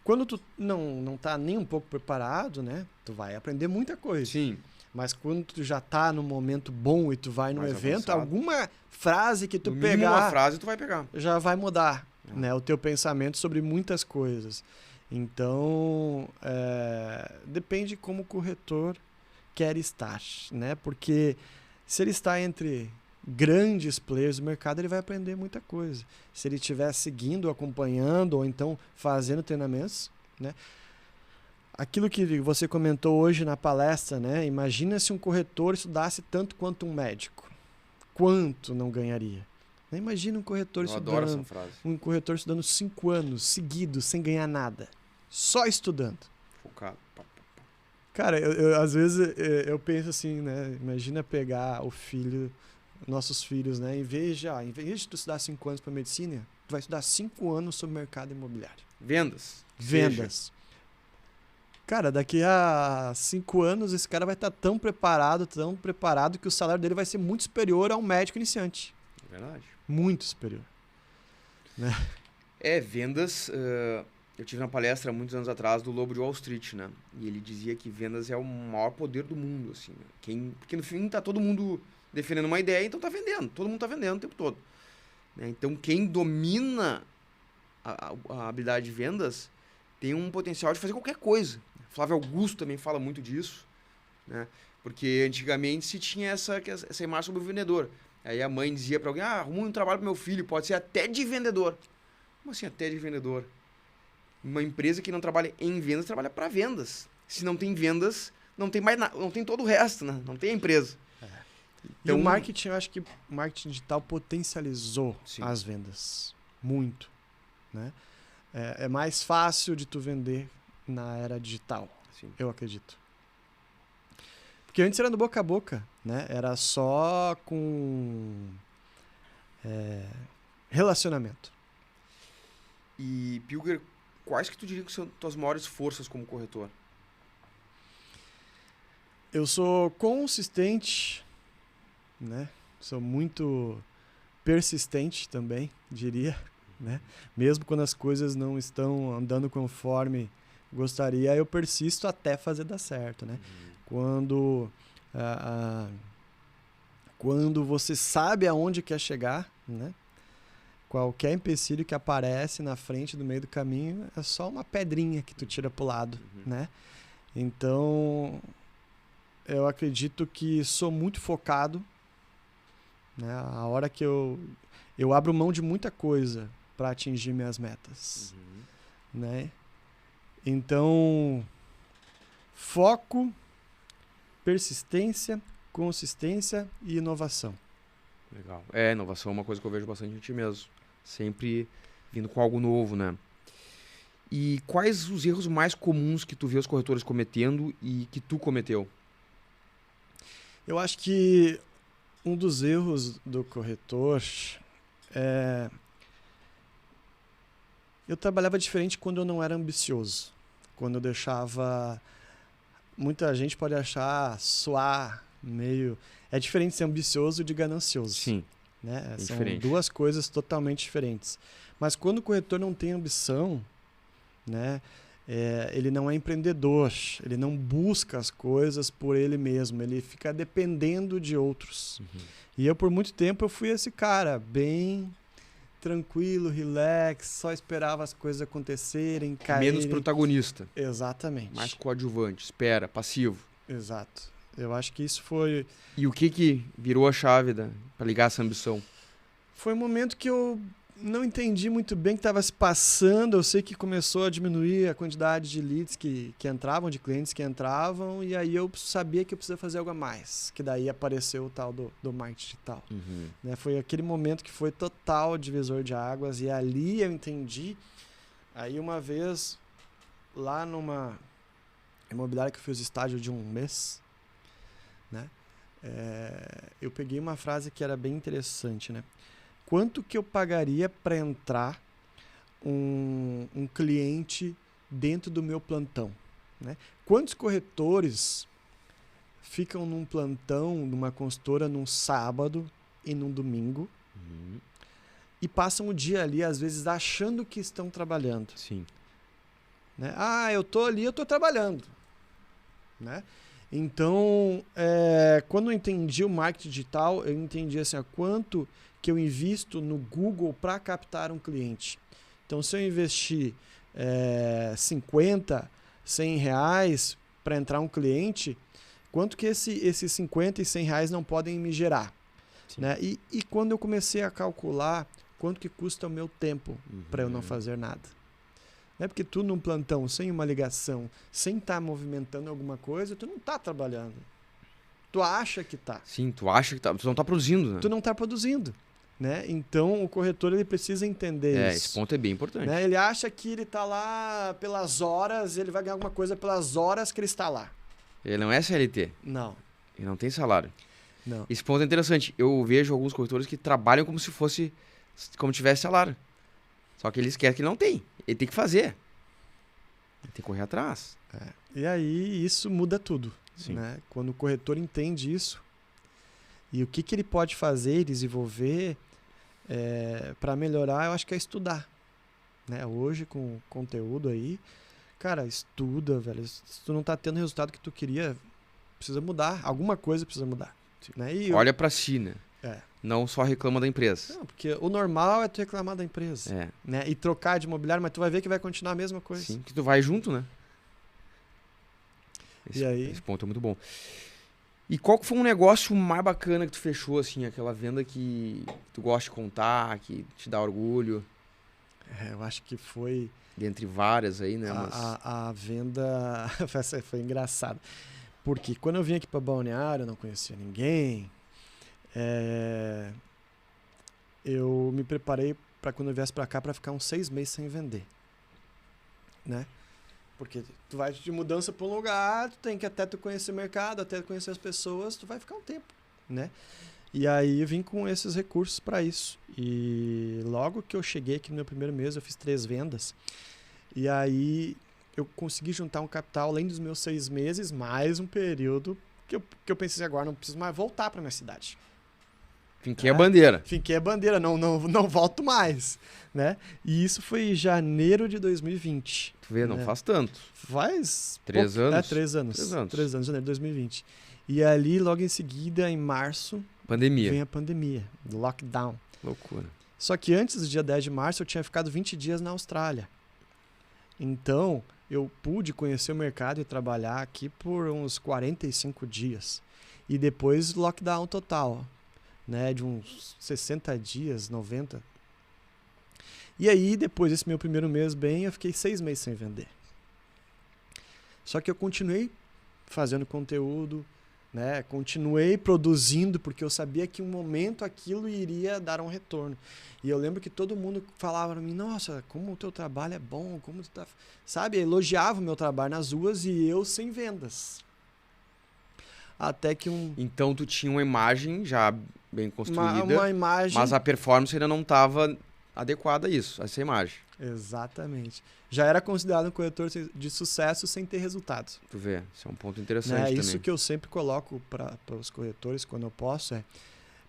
Quando tu não tá nem um pouco preparado, né? Tu vai aprender muita coisa. Sim. Mas quando tu já tá no momento bom e tu vai num evento, alguma frase que tu no pegar... mínimo uma frase tu vai pegar. Já vai mudar, né? O teu pensamento sobre muitas coisas. Então, depende como o corretor quer estar, né? Porque se ele está entre grandes players do mercado, ele vai aprender muita coisa. Se ele estiver seguindo, acompanhando ou então fazendo treinamentos, né? Aquilo que você comentou hoje na palestra, né? Imagina se um corretor estudasse tanto quanto um médico. Quanto não ganharia? Imagina um corretor um corretor estudando 5 anos seguidos, sem ganhar nada. Só estudando. Focado. Cara, às vezes eu penso assim, né? Imagina pegar nossos filhos, né? Em vez de tu estudar 5 anos para medicina, tu vai estudar 5 anos sobre mercado imobiliário. Vendas. Cara, daqui a 5 anos esse cara vai estar tão preparado que o salário dele vai ser muito superior a um médico iniciante. É verdade. Muito superior. Né? Vendas... eu tive uma palestra muitos anos atrás do Lobo de Wall Street, né? E ele dizia que vendas é o maior poder do mundo, assim. Né? Porque no fim tá todo mundo defendendo uma ideia, então tá vendendo. Todo mundo tá vendendo o tempo todo. Né? Então quem domina a habilidade de vendas tem um potencial de fazer qualquer coisa. Flávio Augusto também fala muito disso, né? Porque antigamente se tinha essa imagem sobre o vendedor. Aí a mãe dizia para alguém, arruma um trabalho pro meu filho, pode ser até de vendedor. Como assim até de vendedor? Uma empresa que não trabalha em vendas, trabalha para vendas. Se não tem vendas, não tem mais nada, não tem todo o resto, né? Não tem a empresa. Então, e o marketing, eu acho que o marketing digital potencializou sim, as vendas. Muito. Né? É mais fácil de tu vender na era digital, sim, eu acredito. Porque antes era no boca a boca, né? Era só com relacionamento. E, Pilger, quais que tu diria que são tuas maiores forças como corretor? Eu sou consistente, né? Sou muito persistente também, diria. né? Mesmo quando as coisas não estão andando conforme gostaria, eu persisto até fazer dar certo, né? Quando você sabe aonde quer chegar, né? Qualquer empecilho que aparece na frente, do meio do caminho, é só uma pedrinha que tu tira pro lado, né? Então, eu acredito que sou muito focado, né? A hora que eu abro mão de muita coisa para atingir minhas metas, né? Então, foco, persistência, consistência e inovação. Legal. Inovação é uma coisa que eu vejo bastante em ti mesmo. Sempre vindo com algo novo, né? E quais os erros mais comuns que tu vê os corretores cometendo e que tu cometeu? Eu acho que um dos erros do corretor é... Eu trabalhava diferente quando eu não era ambicioso. Quando eu deixava... Muita gente pode soar meio... É diferente ser ambicioso de ganancioso. Sim. Né? São diferente. Duas coisas totalmente diferentes. Mas quando o corretor não tem ambição, né? Ele não é empreendedor, ele não busca as coisas por ele mesmo, ele fica dependendo de outros. E eu, por muito tempo, eu fui esse cara bem tranquilo, relax, só esperava as coisas acontecerem, caírem. Menos protagonista. Exatamente. Mais coadjuvante, espera, passivo. Exato. Eu acho que isso foi... E o que virou a chave para ligar essa ambição? Foi um momento que eu não entendi muito bem o que estava se passando. Eu sei que começou a diminuir a quantidade de leads que entravam, de clientes que entravam, e aí eu sabia que eu precisava fazer algo a mais, que daí apareceu o tal do marketing digital. Né? Foi aquele momento que foi total divisor de águas, e ali eu entendi. Aí uma vez, lá numa imobiliária que eu fiz estágio de 1 mês, né? Eu peguei uma frase que era bem interessante, né? Quanto que eu pagaria para entrar um cliente dentro do meu plantão, né? Quantos corretores ficam num plantão, numa consultora, num sábado e num domingo e passam o dia ali, às vezes, achando que estão trabalhando? Sim. Né? Eu tô ali, eu tô trabalhando, né? Então, quando eu entendi o marketing digital, eu entendi assim, quanto que eu invisto no Google para captar um cliente. Então, se eu investir 50, 100 reais para entrar um cliente, quanto que esses 50 e 100 reais não podem me gerar? Né? E quando eu comecei a calcular quanto que custa o meu tempo para eu não fazer nada. Não é porque tu num plantão, sem uma ligação, sem estar movimentando alguma coisa, tu não está trabalhando. Tu acha que está. Sim, tu acha que tá, tu não está produzindo, né? Tu não está produzindo. Né? Então, o corretor ele precisa entender isso. Esse ponto é bem importante. Né? Ele acha que ele está lá pelas horas, ele vai ganhar alguma coisa pelas horas que ele está lá. Ele não é CLT. Não. Ele não tem salário. Não. Esse ponto é interessante. Eu vejo alguns corretores que trabalham como se fosse, como tivesse salário. Só que eles querem que ele não tem. Ele tem que fazer. Ele tem que correr atrás. E aí isso muda tudo. Sim. Né? Quando o corretor entende isso e o que ele pode fazer, desenvolver para melhorar, eu acho que é estudar. Né? Hoje, com conteúdo aí, cara, estuda, velho. Se tu não tá tendo o resultado que tu queria, precisa mudar. Alguma coisa precisa mudar. Né? Olha pra si, né? Não só reclama da empresa. Não, porque o normal é tu reclamar da empresa. Né? E trocar de imobiliário, mas tu vai ver que vai continuar a mesma coisa. Sim, que tu vai junto, né? Esse ponto é muito bom. E qual que foi um negócio mais bacana que tu fechou, assim? Aquela venda que tu gosta de contar, que te dá orgulho? Eu acho que foi... Dentre várias aí, né? A venda foi engraçada. Porque quando eu vim aqui para Balneário, eu não conhecia ninguém. Eu me preparei para quando eu viesse para cá para ficar uns 6 meses sem vender. Né? Porque tu vai de mudança para um lugar, tu tem que até tu conhecer o mercado, até conhecer as pessoas, tu vai ficar um tempo, né? E aí eu vim com esses recursos para isso. E logo que eu cheguei aqui no meu primeiro mês, eu fiz 3 vendas. E aí eu consegui juntar um capital, além dos meus 6 meses, mais um período que eu pensei agora, não preciso mais voltar para minha cidade. Finquei a bandeira. Finquei a bandeira, não volto mais, né? E isso foi em janeiro de 2020. Tu vê, não faz tanto. Faz... 3 anos? 3 anos. 3 anos. 3 anos, janeiro de 2020. E ali, logo em seguida, em março, Pandemia. vem a pandemia, lockdown. Loucura. Só que antes do dia 10 de março, eu tinha ficado 20 dias na Austrália. Então, eu pude conhecer o mercado e trabalhar aqui por uns 45 dias. E depois, lockdown total, né? De uns 60 dias, 90. E aí, depois desse meu primeiro mês bem, eu fiquei 6 meses sem vender. Só que eu continuei fazendo conteúdo, né? Continuei produzindo, porque eu sabia que um momento aquilo iria dar um retorno. E eu lembro que todo mundo falava para mim, nossa, como o teu trabalho é bom, como tu tá... Sabe, elogiava o meu trabalho nas ruas e eu sem vendas. Até que Então tu tinha uma imagem já bem construída, uma imagem... mas a performance ainda não estava adequada a isso, a essa imagem. Exatamente. Já era considerado um corretor de sucesso sem ter resultado. Tu vê, isso é um ponto interessante Né? também. Isso que eu sempre coloco para os corretores quando eu posso é: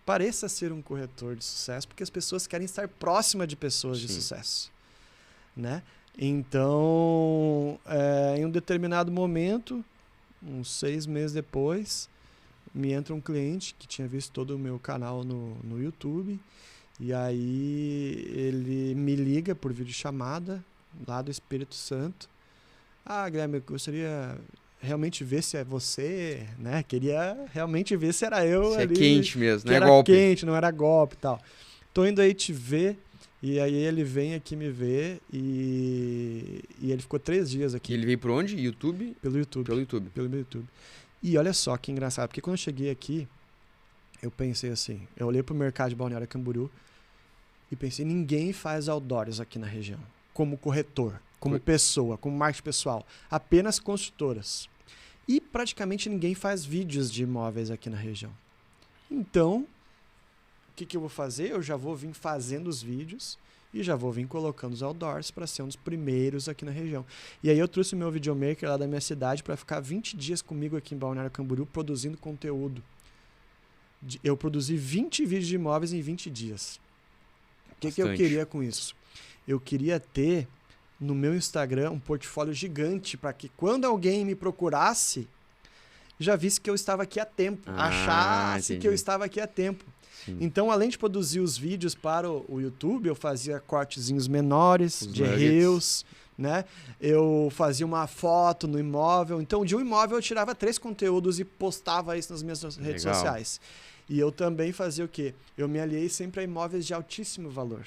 pareça ser um corretor de sucesso, porque as pessoas querem estar próxima de pessoas de sucesso. Né? Então, em um determinado momento, uns 6 meses depois, me entra um cliente que tinha visto todo o meu canal no YouTube. E aí ele me liga por videochamada lá do Espírito Santo. Ah, Guilherme, eu gostaria realmente ver se é você, né? Queria realmente ver se era eu se ali. É quente mesmo, não é era golpe. Quente, não era golpe e tal. Tô indo aí te ver. E aí ele vem aqui me ver e ele ficou 3 dias aqui. E ele veio por onde? YouTube? Pelo YouTube. Pelo YouTube. Pelo YouTube. E olha só que engraçado, porque quando eu cheguei aqui, eu pensei assim, eu olhei pro mercado de Balneário Camboriú e pensei, ninguém faz outdoors aqui na região, como corretor, como pessoa, como marketing pessoal, apenas construtoras. E praticamente ninguém faz vídeos de imóveis aqui na região. Então, o que eu vou fazer? Eu já vou vir fazendo os vídeos e já vou vir colocando os outdoors para ser um dos primeiros aqui na região. E aí eu trouxe o meu videomaker lá da minha cidade para ficar 20 dias comigo aqui em Balneário Camboriú produzindo conteúdo. Eu produzi 20 vídeos de imóveis em 20 dias. O que eu queria com isso? Eu queria ter no meu Instagram um portfólio gigante para que quando alguém me procurasse, já visse que eu estava aqui a tempo, achasse que eu estava aqui a tempo. Sim. Então, além de produzir os vídeos para o YouTube, eu fazia cortezinhos menores, de reels, né? Eu fazia uma foto no imóvel. Então, de um imóvel eu tirava 3 conteúdos e postava isso nas minhas redes sociais. E eu também fazia o quê? Eu me aliei sempre a imóveis de altíssimo valor.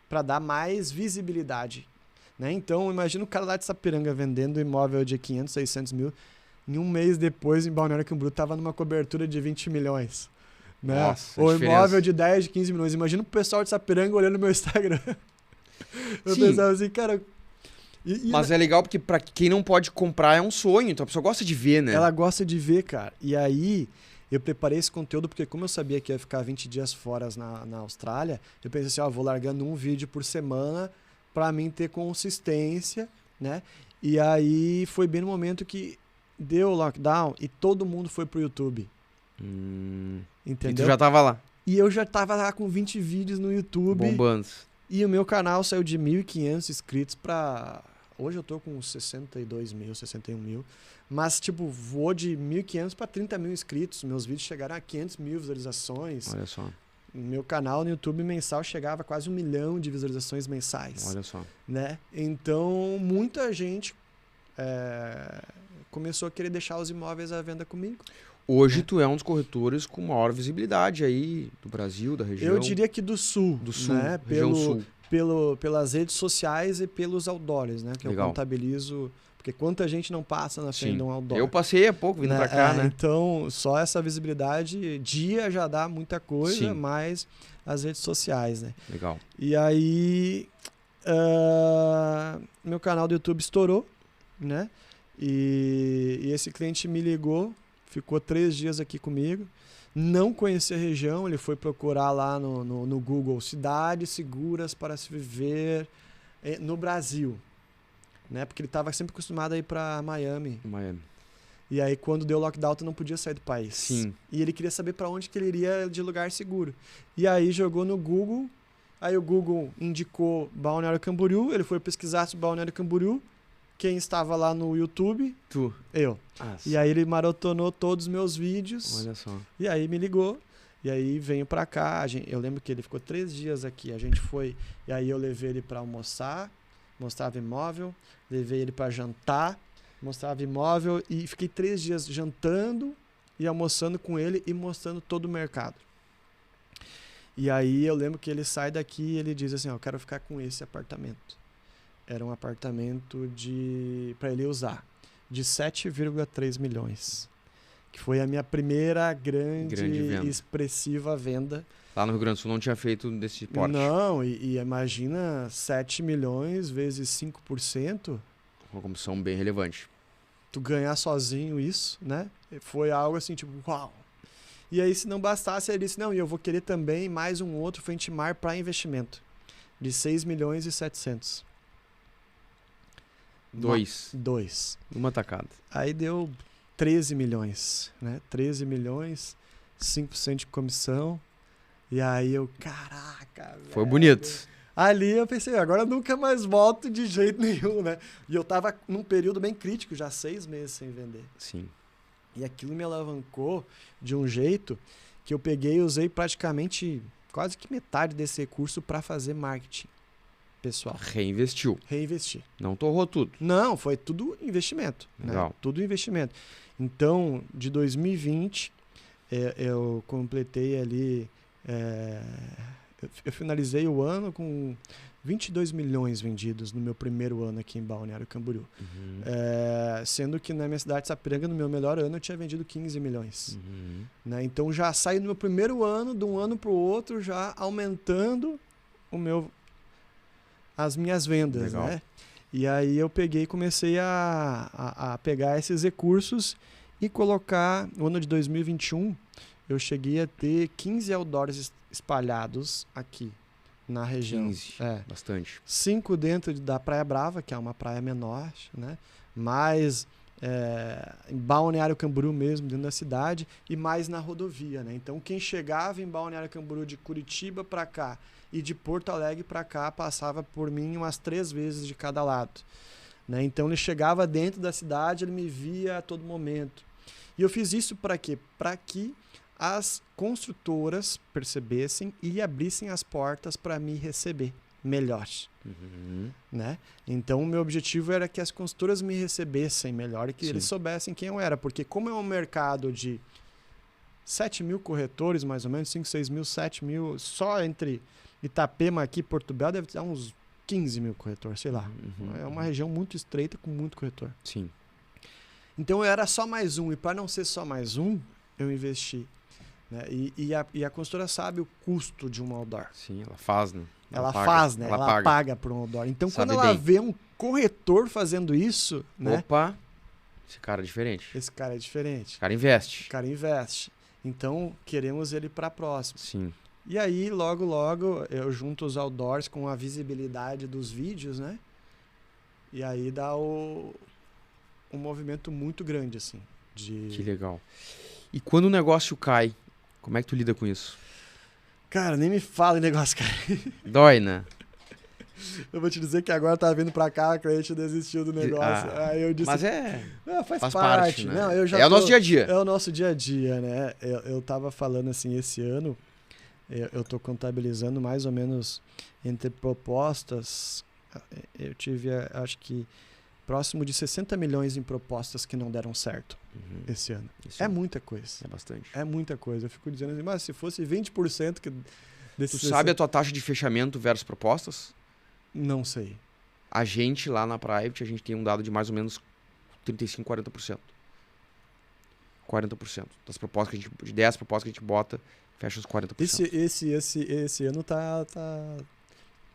Para dar mais visibilidade. Né? Então, imagina o cara lá de Sapiranga vendendo imóvel de 500, 600 mil. Em um mês depois, em Balneário Camboriú, estava numa cobertura de 20 milhões. Né? Nossa, ou imóvel de 10, de 15 milhões. Imagina o pessoal de Sapiranga olhando meu Instagram. Eu pensava assim, cara... Mas é legal porque pra quem não pode comprar é um sonho, então a pessoa gosta de ver, né? Ela gosta de ver, cara. E aí... Eu preparei esse conteúdo porque como eu sabia que ia ficar 20 dias fora na Austrália, eu pensei assim, vou largando um vídeo por semana para mim ter consistência, né? E aí foi bem no momento que deu o lockdown e todo mundo foi pro YouTube. Entendeu? E tu já tava lá. E eu já tava lá com 20 vídeos no YouTube. Bombando. E o meu canal saiu de 1.500 inscritos para... Hoje eu tô com 62 mil, 61 mil. Mas, tipo, voou de 1.500 para 30 mil inscritos. Meus vídeos chegaram a 500 mil visualizações. Olha só. Meu canal no YouTube mensal chegava a quase 1 milhão de visualizações mensais. Olha só. Né? Então, muita gente começou a querer deixar os imóveis à venda comigo. Hoje tu é um dos corretores com maior visibilidade aí do Brasil, da região. Eu diria que do Sul. Do Sul, né? região Sul. Pelas redes sociais e pelos outdoors, né? Que Legal. eu contabilizo... Porque quanta gente não passa na frente de um outdoor. Eu passei há pouco vindo pra cá, né? Então, só essa visibilidade, dia já dá muita coisa, Sim. mais as redes sociais, né? Legal. E aí, meu canal do YouTube estourou, né? E esse cliente me ligou, ficou 3 dias aqui comigo, não conhecia a região, ele foi procurar lá no Google cidades seguras para se viver no Brasil. Né? Porque ele estava sempre acostumado a ir para Miami. E aí, quando deu lockdown, tu não podia sair do país. Sim. E ele queria saber para onde que ele iria de lugar seguro. E aí, jogou no Google. Aí, o Google indicou Balneário Camboriú. Ele foi pesquisar sobre Balneário Camboriú. Quem estava lá no YouTube? Tu. Eu. E aí, ele maratonou todos os meus vídeos. Olha só. E aí, me ligou. E aí, veio pra cá. Eu lembro que ele ficou 3 dias aqui. A gente foi... E aí, eu levei ele pra almoçar. Mostrava imóvel. Levei ele pra jantar. Mostrava imóvel e fiquei 3 dias jantando e almoçando com ele e mostrando todo o mercado. E aí eu lembro que ele sai daqui e ele diz assim, eu quero ficar com esse apartamento. Era um apartamento para ele usar, de 7,3 milhões. Que foi a minha primeira grande venda. Expressiva venda. Lá no Rio Grande do Sul não tinha feito desse porte. Não, e imagina 7 milhões vezes 5%. Uma comissão bem relevante. Tu ganhar sozinho isso, né? Foi algo assim, tipo, uau. E aí, se não bastasse, ele disse, não, e eu vou querer também mais um outro Fentimar para investimento. De 6 milhões e 700. 2. Uma tacada. Aí deu 13 milhões, né? 13 milhões, 5% de comissão. E aí eu, caraca, Foi velho. bonito. Ali eu pensei, agora eu nunca mais volto de jeito nenhum, né? E eu tava num período bem crítico, já 6 meses sem vender. Sim. E aquilo me alavancou de um jeito que eu peguei e usei praticamente quase que metade desse recurso para fazer marketing pessoal. Reinvestiu. Reinvestir. Não torrou tudo. Não, foi tudo investimento. Legal. Né? Tudo investimento. Então, de 2020, eu completei ali... Eu finalizei o ano com 22 milhões vendidos no meu primeiro ano aqui em Balneário Camboriú. Uhum. Sendo que na minha cidade de Sapiranga, no meu melhor ano, eu tinha vendido 15 milhões. Uhum. Né? Então já saí no meu primeiro ano, de um ano para o outro, já aumentando as minhas vendas. Legal. Né? E aí eu peguei e comecei a pegar esses recursos e colocar, no ano de 2021, eu cheguei a ter 15 outdoors espalhados aqui na região. 15, bastante. 5 dentro da Praia Brava, que é uma praia menor, né? Mais em Balneário Camboriú mesmo, dentro da cidade, e mais na rodovia, né? Então, quem chegava em Balneário Camboriú de Curitiba para cá e de Porto Alegre para cá, passava por mim umas 3 vezes de cada lado. Né? Então, ele chegava dentro da cidade, ele me via a todo momento. E eu fiz isso para quê? Para que as construtoras percebessem e abrissem as portas para me receber melhor. Uhum. Né? Então, o meu objetivo era que as construtoras me recebessem melhor e que Sim. eles soubessem quem eu era. Porque como é um mercado de 7 mil corretores, mais ou menos, 5, 6 mil, 7 mil, só entre Itapema aqui e Porto Belo deve ter uns 15 mil corretores, sei lá. Uhum. É uma região muito estreita com muito corretor. Sim. Então, eu era só mais um. E para não ser só mais um, eu investi. Né? E a consultora sabe o custo de um outdoor. Sim, ela faz, né? Ela paga, faz, né? Ela paga. paga por um outdoor. Então, Sabe quando ela bem. vê um corretor fazendo isso, né? Opa, esse cara é diferente. Esse cara é diferente. O cara O investe. cara investe. Então, queremos ele para próximo. Sim. E aí, logo, eu junto os outdoors com a visibilidade dos vídeos, né? E aí dá um movimento muito grande, assim. Que legal. E quando o negócio cai, como é que tu lida com isso? Cara, nem me fala em negócio, cara. Dói, né? Eu vou te dizer que agora tá vindo pra cá, a cliente desistiu do negócio. Aí eu disse, Mas faz parte, parte, né? Não, eu já é o nosso dia a dia. É o nosso dia a dia, né? Eu tava falando assim, esse ano, eu tô contabilizando mais ou menos entre propostas, eu tive, acho que, próximo de 60 milhões em propostas que não deram certo esse ano. Isso É muita coisa. É bastante. É muita coisa. Eu fico dizendo assim, mas se fosse 20% que desses... Tu sabe a tua taxa de fechamento versus propostas? Não sei. A gente lá na Private, a gente tem um dado de mais ou menos 35%, 40%. 40%. Das propostas que a gente, de 10 propostas que a gente bota, fecha os 40%. Esse ano tá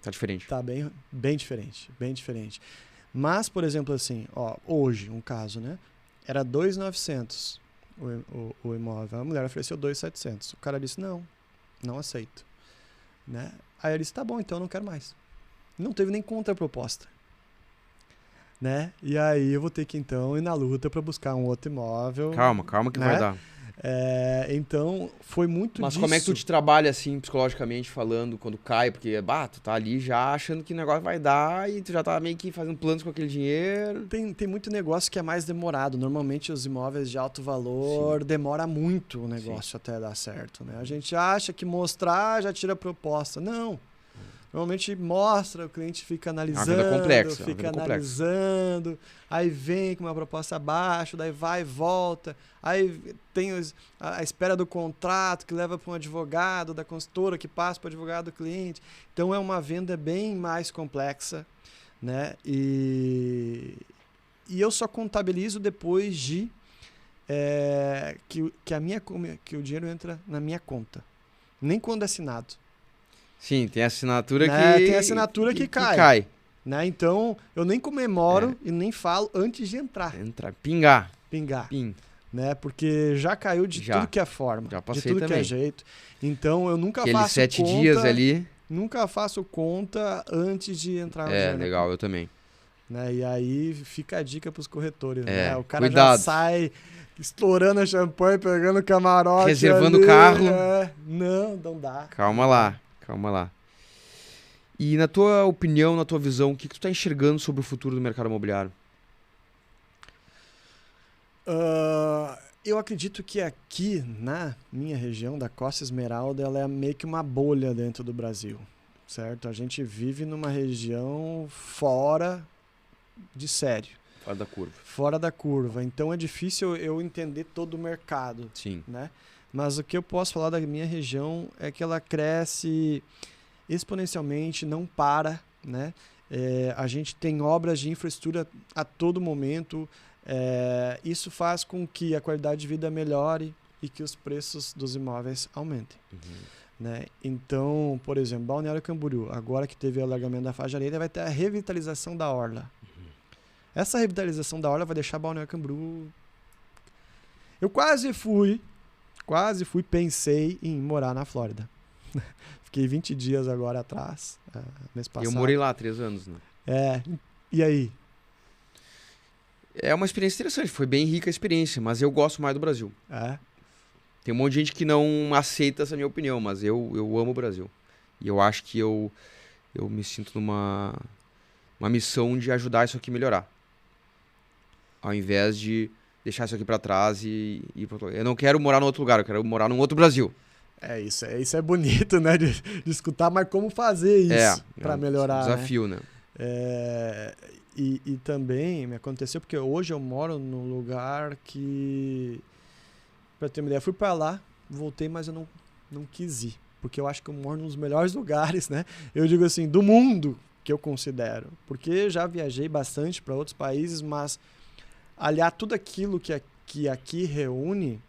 diferente. Tá bem diferente. Bem diferente. Mas, por exemplo, assim, ó, hoje, um caso, né? Era 2.900 o imóvel. A mulher ofereceu 2.700. O cara disse, não aceito. Né? Aí eu disse, tá bom, então eu não quero mais. Não teve nem contraproposta. né? E aí eu vou ter que, então, ir na luta para buscar um outro imóvel. Calma que né? vai dar. Então, foi muito Mas disso. como é que tu te trabalha, assim, psicologicamente falando, quando cai? Porque, tu tá ali já achando que o negócio vai dar e tu já tá meio que fazendo planos com aquele dinheiro. Tem muito negócio que é mais demorado. Normalmente os imóveis de alto valor demora muito o negócio até dar certo, né? A gente acha que mostrar já tira a proposta. Não. Normalmente mostra, o cliente fica analisando, analisando, aí vem com uma proposta abaixo, daí vai e volta, aí tem a espera do contrato que leva para um advogado da consultora, que passa para o advogado do cliente. Então é uma venda bem mais complexa, né? E eu só contabilizo depois de que o dinheiro entra na minha conta, nem quando é assinado. Sim, tem a assinatura Tem a assinatura que cai. Né? Então, eu nem comemoro e nem falo antes de entrar. Pingar. Né? Porque já caiu de tudo que é forma. Já passei de tudo também. que é jeito. Então, eu nunca Aqueles faço 7 conta... dias ali. Nunca faço conta antes de entrar no dinheiro. Legal, eu também. Né? E aí, fica a dica pros corretores. Né? O cara cuidado. já sai estourando a champanhe, pegando camarote reservando ali, o carro. Não dá. Calma lá. E na tua opinião, na tua visão, o que tu tá enxergando sobre o futuro do mercado imobiliário? Eu acredito que aqui, na minha região da Costa Esmeralda, ela é meio que uma bolha dentro do Brasil, certo? A gente vive numa região fora de sério. Fora da curva. Então é difícil eu entender todo o mercado. Sim. Né? Mas o que eu posso falar da minha região é que ela cresce exponencialmente, não para, né? A gente tem obras de infraestrutura a todo momento. Isso faz com que a qualidade de vida melhore e que os preços dos imóveis aumentem. Né? Então, por exemplo, Balneário Camboriú, agora que teve o alargamento da faixa areia, vai ter a revitalização da orla. Essa revitalização da orla vai deixar Balneário Camboriú... Eu quase fui, pensei em morar na Flórida. Fiquei 20 dias agora atrás, mês passado. Eu morei lá há 3 anos, né? E aí? É uma experiência interessante, foi bem rica a experiência, mas eu gosto mais do Brasil. Tem um monte de gente que não aceita essa minha opinião, mas eu amo o Brasil. E eu acho que eu me sinto numa missão de ajudar isso aqui a melhorar. Ao invés de deixar isso aqui pra trás e ir pra outro lugar. Eu não quero morar em outro lugar, eu quero morar num outro Brasil. Isso é bonito, né? De escutar, mas como fazer isso para melhorar? É um desafio, né? E também me aconteceu, porque hoje eu moro num lugar que... Pra ter uma ideia, eu fui pra lá, voltei, mas eu não quis ir. Porque eu acho que eu moro nos melhores lugares, né? Eu digo assim, do mundo, que eu considero. Porque já viajei bastante para outros países, mas aliar tudo aquilo que aqui reúne,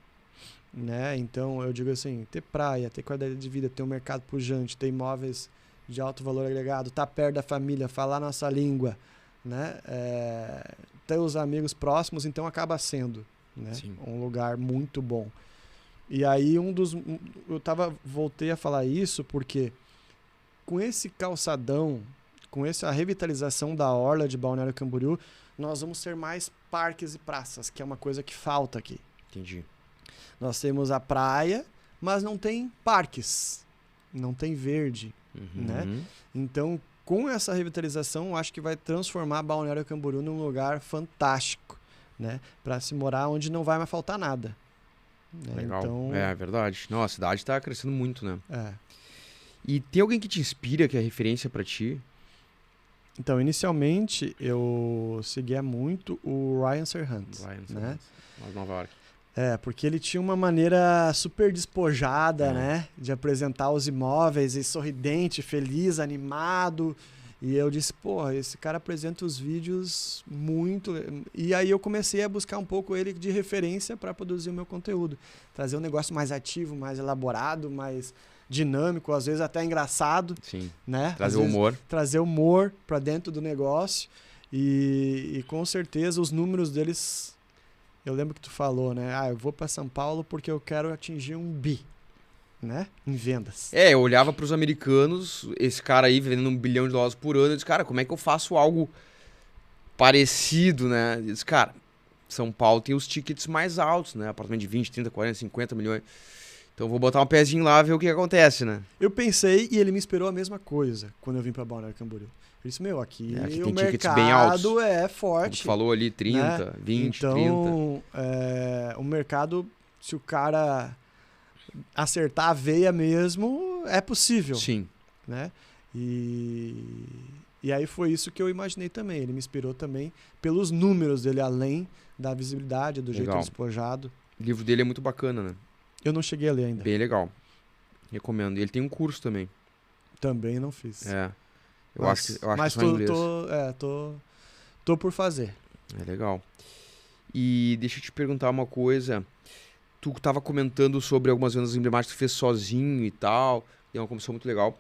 né? Então eu digo assim, ter praia, ter qualidade de vida, ter um mercado pujante, ter imóveis de alto valor agregado, estar perto da família, falar nossa língua, né? Ter os amigos próximos, então acaba sendo, né? Um lugar muito bom. E aí voltei a falar isso porque com esse calçadão, com essa revitalização da orla de Balneário Camboriú, nós vamos ter mais parques e praças, que é uma coisa que falta aqui. Entendi. Nós temos a praia, mas não tem parques, não tem verde, né? Então, com essa revitalização, eu acho que vai transformar Balneário Camboriú num lugar fantástico, né? Para se morar onde não vai mais faltar nada. Né? Legal. Então, é verdade. Não, a cidade está crescendo muito, né? E tem alguém que te inspira, que é referência para ti? Então, inicialmente, eu seguia muito o Ryan Serhant, né? Lá de Nova York. Porque ele tinha uma maneira super despojada, né? De apresentar os imóveis, e sorridente, feliz, animado. E eu disse, esse cara apresenta os vídeos muito... E aí eu comecei a buscar um pouco ele de referência para produzir o meu conteúdo. Trazer um negócio mais ativo, mais elaborado, mais dinâmico, às vezes até engraçado. Sim, né? Trazer humor. Trazer humor para dentro do negócio. E com certeza os números deles... Eu lembro que tu falou, né? Eu vou para São Paulo porque eu quero atingir um bi, né? Em vendas. Eu olhava para os americanos, esse cara aí vendendo $1 bilhão por ano, eu disse, cara, como é que eu faço algo parecido, né? Diz, cara, São Paulo tem os tickets mais altos, né? Apartamento de 20, 30, 40, 50 milhões. Então vou botar um pezinho lá e ver o que acontece, né? Eu pensei e ele me esperou a mesma coisa quando eu vim pra Balneário Camboriú. Eu disse, aqui, Aqui o tem tickets bem altos. mercado é Como forte. tu falou ali, 30, né? 20, 30. Então, o mercado, se o cara acertar a veia mesmo, é possível. Sim. Né? E aí foi isso que eu imaginei também. Ele me inspirou também pelos números dele, além da visibilidade, do jeito Legal. despojado. O livro dele é muito bacana, né? Eu não cheguei a ler ainda. Bem legal. Recomendo. E ele tem um curso também. Também não fiz. Eu acho que mas só em inglês. tô por fazer. É legal. E deixa eu te perguntar uma coisa. Tu estava comentando sobre algumas vendas emblemáticas que fez sozinho e tal. E é uma comissão muito legal.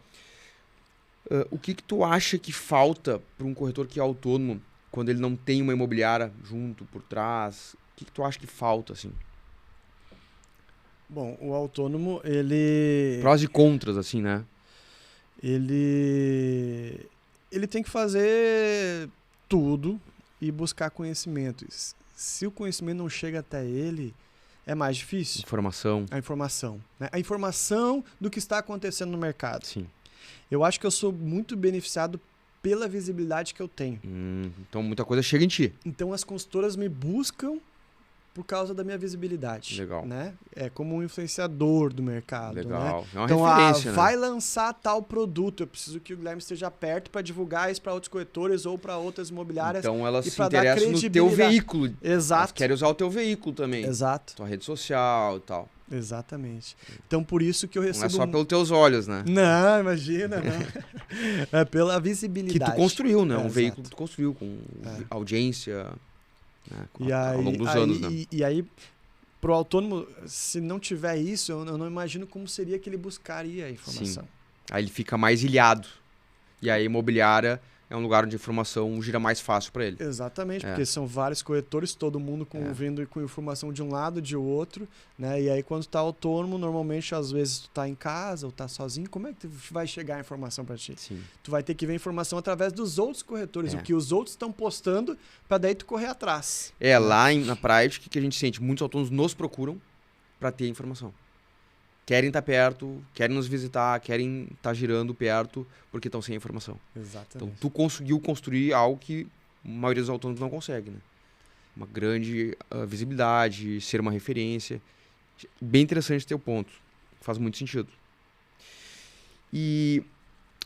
O que tu acha que falta para um corretor que é autônomo quando ele não tem uma imobiliária junto, por trás? O que tu acha que falta, assim? Bom, o autônomo, ele... Prós e contras, assim, né? Ele tem que fazer tudo e buscar conhecimento. Se o conhecimento não chega até ele, é mais difícil. Informação. A informação. Né? A informação do que está acontecendo no mercado. Sim. Eu acho que eu sou muito beneficiado pela visibilidade que eu tenho. Então muita coisa chega em ti. Então as consultoras me buscam por causa da minha visibilidade. Legal. Né? É como um influenciador do mercado. Legal. Né? É uma então, referência, né? vai lançar tal produto. Eu preciso que o Guilherme esteja perto para divulgar isso para outros corretores ou para outras imobiliárias. Então elas e se pra dar interessam no teu credibilidade. veículo. Elas Exato. querem usar o teu veículo também. Exato. Tua rede social e tal. Exatamente. Então por isso que eu recebo... Não é só pelos teus olhos, né? Não, imagina, não. É pela visibilidade. Que tu construiu, né? Um exato. veículo que tu construiu com audiência, né? Ao longo dos aí, anos, né? E aí, pro autônomo, se não tiver isso, eu não imagino como seria que ele buscaria a informação. Sim. Aí ele fica mais ilhado. E aí a imobiliária é um lugar onde a informação gira mais fácil para ele. Exatamente, porque são vários corretores, todo mundo vindo com informação de um lado, de outro, né? E aí quando tu tá autônomo, normalmente às vezes tu tá em casa ou tá sozinho, como é que tu vai chegar a informação para ti? Sim. Tu vai ter que ver a informação através dos outros corretores, o que os outros estão postando, para daí tu correr atrás. Lá na prática, o que a gente sente? Muitos autônomos nos procuram para ter informação. Querem estar perto, querem nos visitar, querem estar girando perto, porque estão sem informação. Exatamente. Então, tu conseguiu construir algo que a maioria dos autônomos não consegue, né? Uma grande visibilidade, ser uma referência. Bem interessante teu ponto. Faz muito sentido. E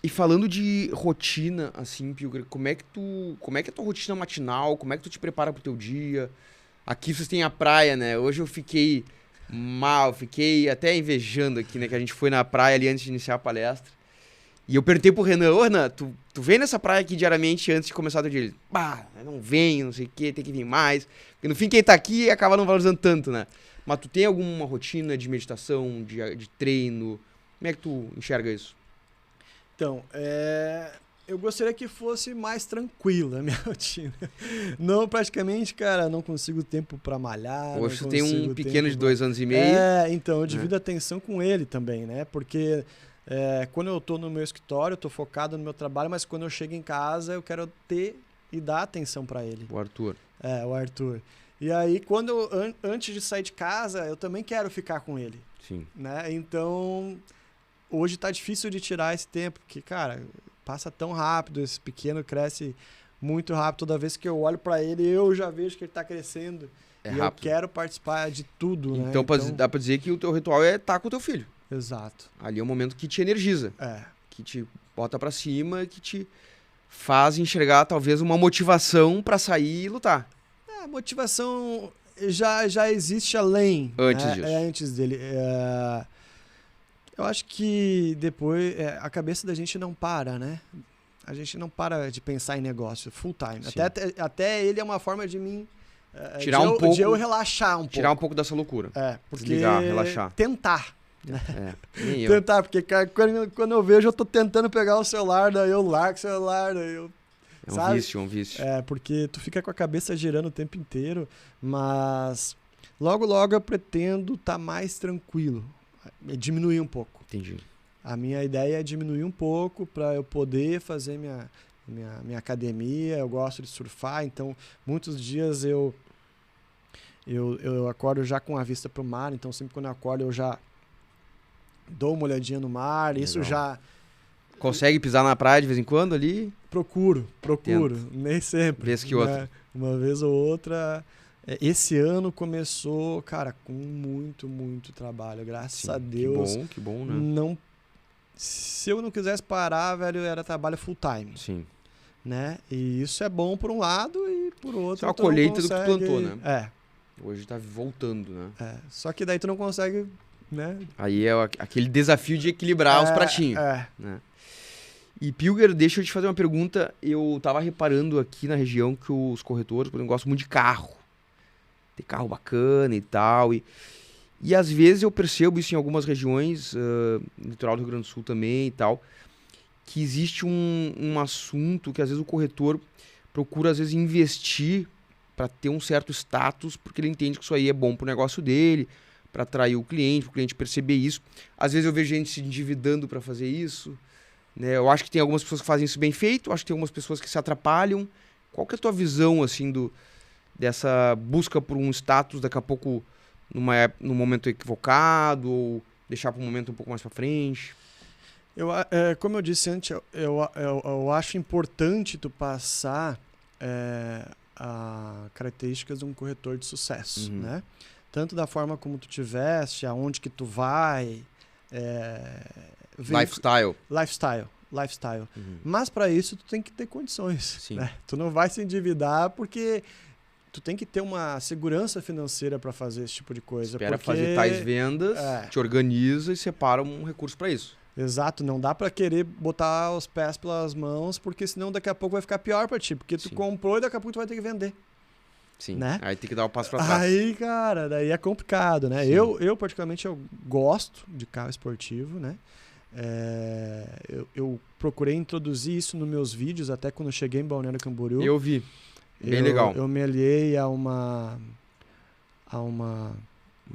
falando de rotina, assim, Pilger, como é que é a tua rotina matinal? Como é que tu te prepara pro teu dia? Aqui vocês têm a praia, né? Hoje eu fiquei fiquei até invejando aqui, né? Que a gente foi na praia ali antes de iniciar a palestra. E eu perguntei pro Renan, Renan, tu vem nessa praia aqui diariamente antes de começar o teu dia? Ele, não venho, não sei o que, tem que vir mais. Porque no fim quem tá aqui acaba não valorizando tanto, né? Mas tu tem alguma rotina de meditação, de treino? Como é que tu enxerga isso? Então, eu gostaria que fosse mais tranquila a minha rotina. Não, praticamente, cara, não consigo tempo para malhar. Hoje tu tem um pequeno de 2 anos e meio. Então, eu divido a atenção com ele também, né? Porque quando eu tô no meu escritório, eu tô focado no meu trabalho, mas quando eu chego em casa, eu quero ter e dar atenção para ele. O Arthur. O Arthur. E aí, antes de sair de casa, eu também quero ficar com ele. Sim. Né? Então, hoje tá difícil de tirar esse tempo, porque, cara, passa tão rápido, esse pequeno cresce muito rápido. Toda vez que eu olho para ele, eu já vejo que ele tá crescendo. E rápido. Eu quero participar de tudo, né? Então dá pra dizer que o teu ritual é estar com o teu filho. Exato. Ali é um momento que te energiza. Que te bota pra cima, que te faz enxergar talvez uma motivação pra sair e lutar. A motivação já existe além. Antes disso. Antes dele. Eu acho que depois a cabeça da gente não para, né? A gente não para de pensar em negócio full time. Até ele é uma forma de mim tirar um pouco, de eu relaxar um pouco. Tirar um pouco dessa loucura. Porque desligar, relaxar. Tentar. Nem eu. Tentar, porque cara, quando eu vejo, eu tô tentando pegar o celular, daí eu largo o celular, daí eu... É um vício, porque tu fica com a cabeça girando o tempo inteiro, mas logo eu pretendo estar mais tranquilo, diminuir um pouco. Entendi. A minha ideia é diminuir um pouco para eu poder fazer minha academia, eu gosto de surfar, então muitos dias eu acordo já com a vista para o mar, então sempre quando eu acordo eu já dou uma olhadinha no mar. Legal. Isso já... Consegue pisar na praia de vez em quando ali? Procuro, nem sempre. Vez que outra. Uma vez ou outra. Esse ano começou, cara, com muito, muito trabalho, graças a Deus. Que bom, né? Se eu não quisesse parar, velho, era trabalho full time. Sim. Né? E isso é bom por um lado e por outro... Isso é uma colheita do que tu plantou, né? É. Hoje tá voltando, né? Só que daí tu não consegue, né? Aí é aquele desafio de equilibrar os pratinhos. Né? E Pilger, deixa eu te fazer uma pergunta. Eu tava reparando aqui na região que os corretores, por exemplo, gostam muito de carro. Ter carro bacana e tal. E às vezes eu percebo isso em algumas regiões, no litoral do Rio Grande do Sul também e tal, que existe um assunto que às vezes o corretor procura às vezes investir para ter um certo status, porque ele entende que isso aí é bom pro negócio dele, para atrair o cliente perceber isso. Às vezes eu vejo gente se endividando para fazer isso. Né? Eu acho que tem algumas pessoas que fazem isso bem feito, acho que tem algumas pessoas que se atrapalham. Qual que é a tua visão assim, dessa busca por um status, daqui a pouco num momento equivocado, ou deixar para um momento um pouco mais para frente? Como eu disse antes, eu acho importante tu passar características de um corretor de sucesso, né? Tanto da forma como tu te veste, aonde que tu vai... Lifestyle. Mas para isso tu tem que ter condições. Né? Tu não vai se endividar porque tu tem que ter uma segurança financeira para fazer esse tipo de coisa. Espera fazer tais vendas, te organiza e separa um recurso para isso. Exato, não dá para querer botar os pés pelas mãos, porque senão daqui a pouco vai ficar pior para ti, porque tu comprou e daqui a pouco tu vai ter que vender. Sim, né? Aí tem que dar um passo para trás. Aí, cara, daí é complicado, né? Eu particularmente, eu gosto de carro esportivo, né? Eu procurei introduzir isso nos meus vídeos, até quando eu cheguei em Balneário Camboriú. Eu vi, bem legal. Eu me aliei a uma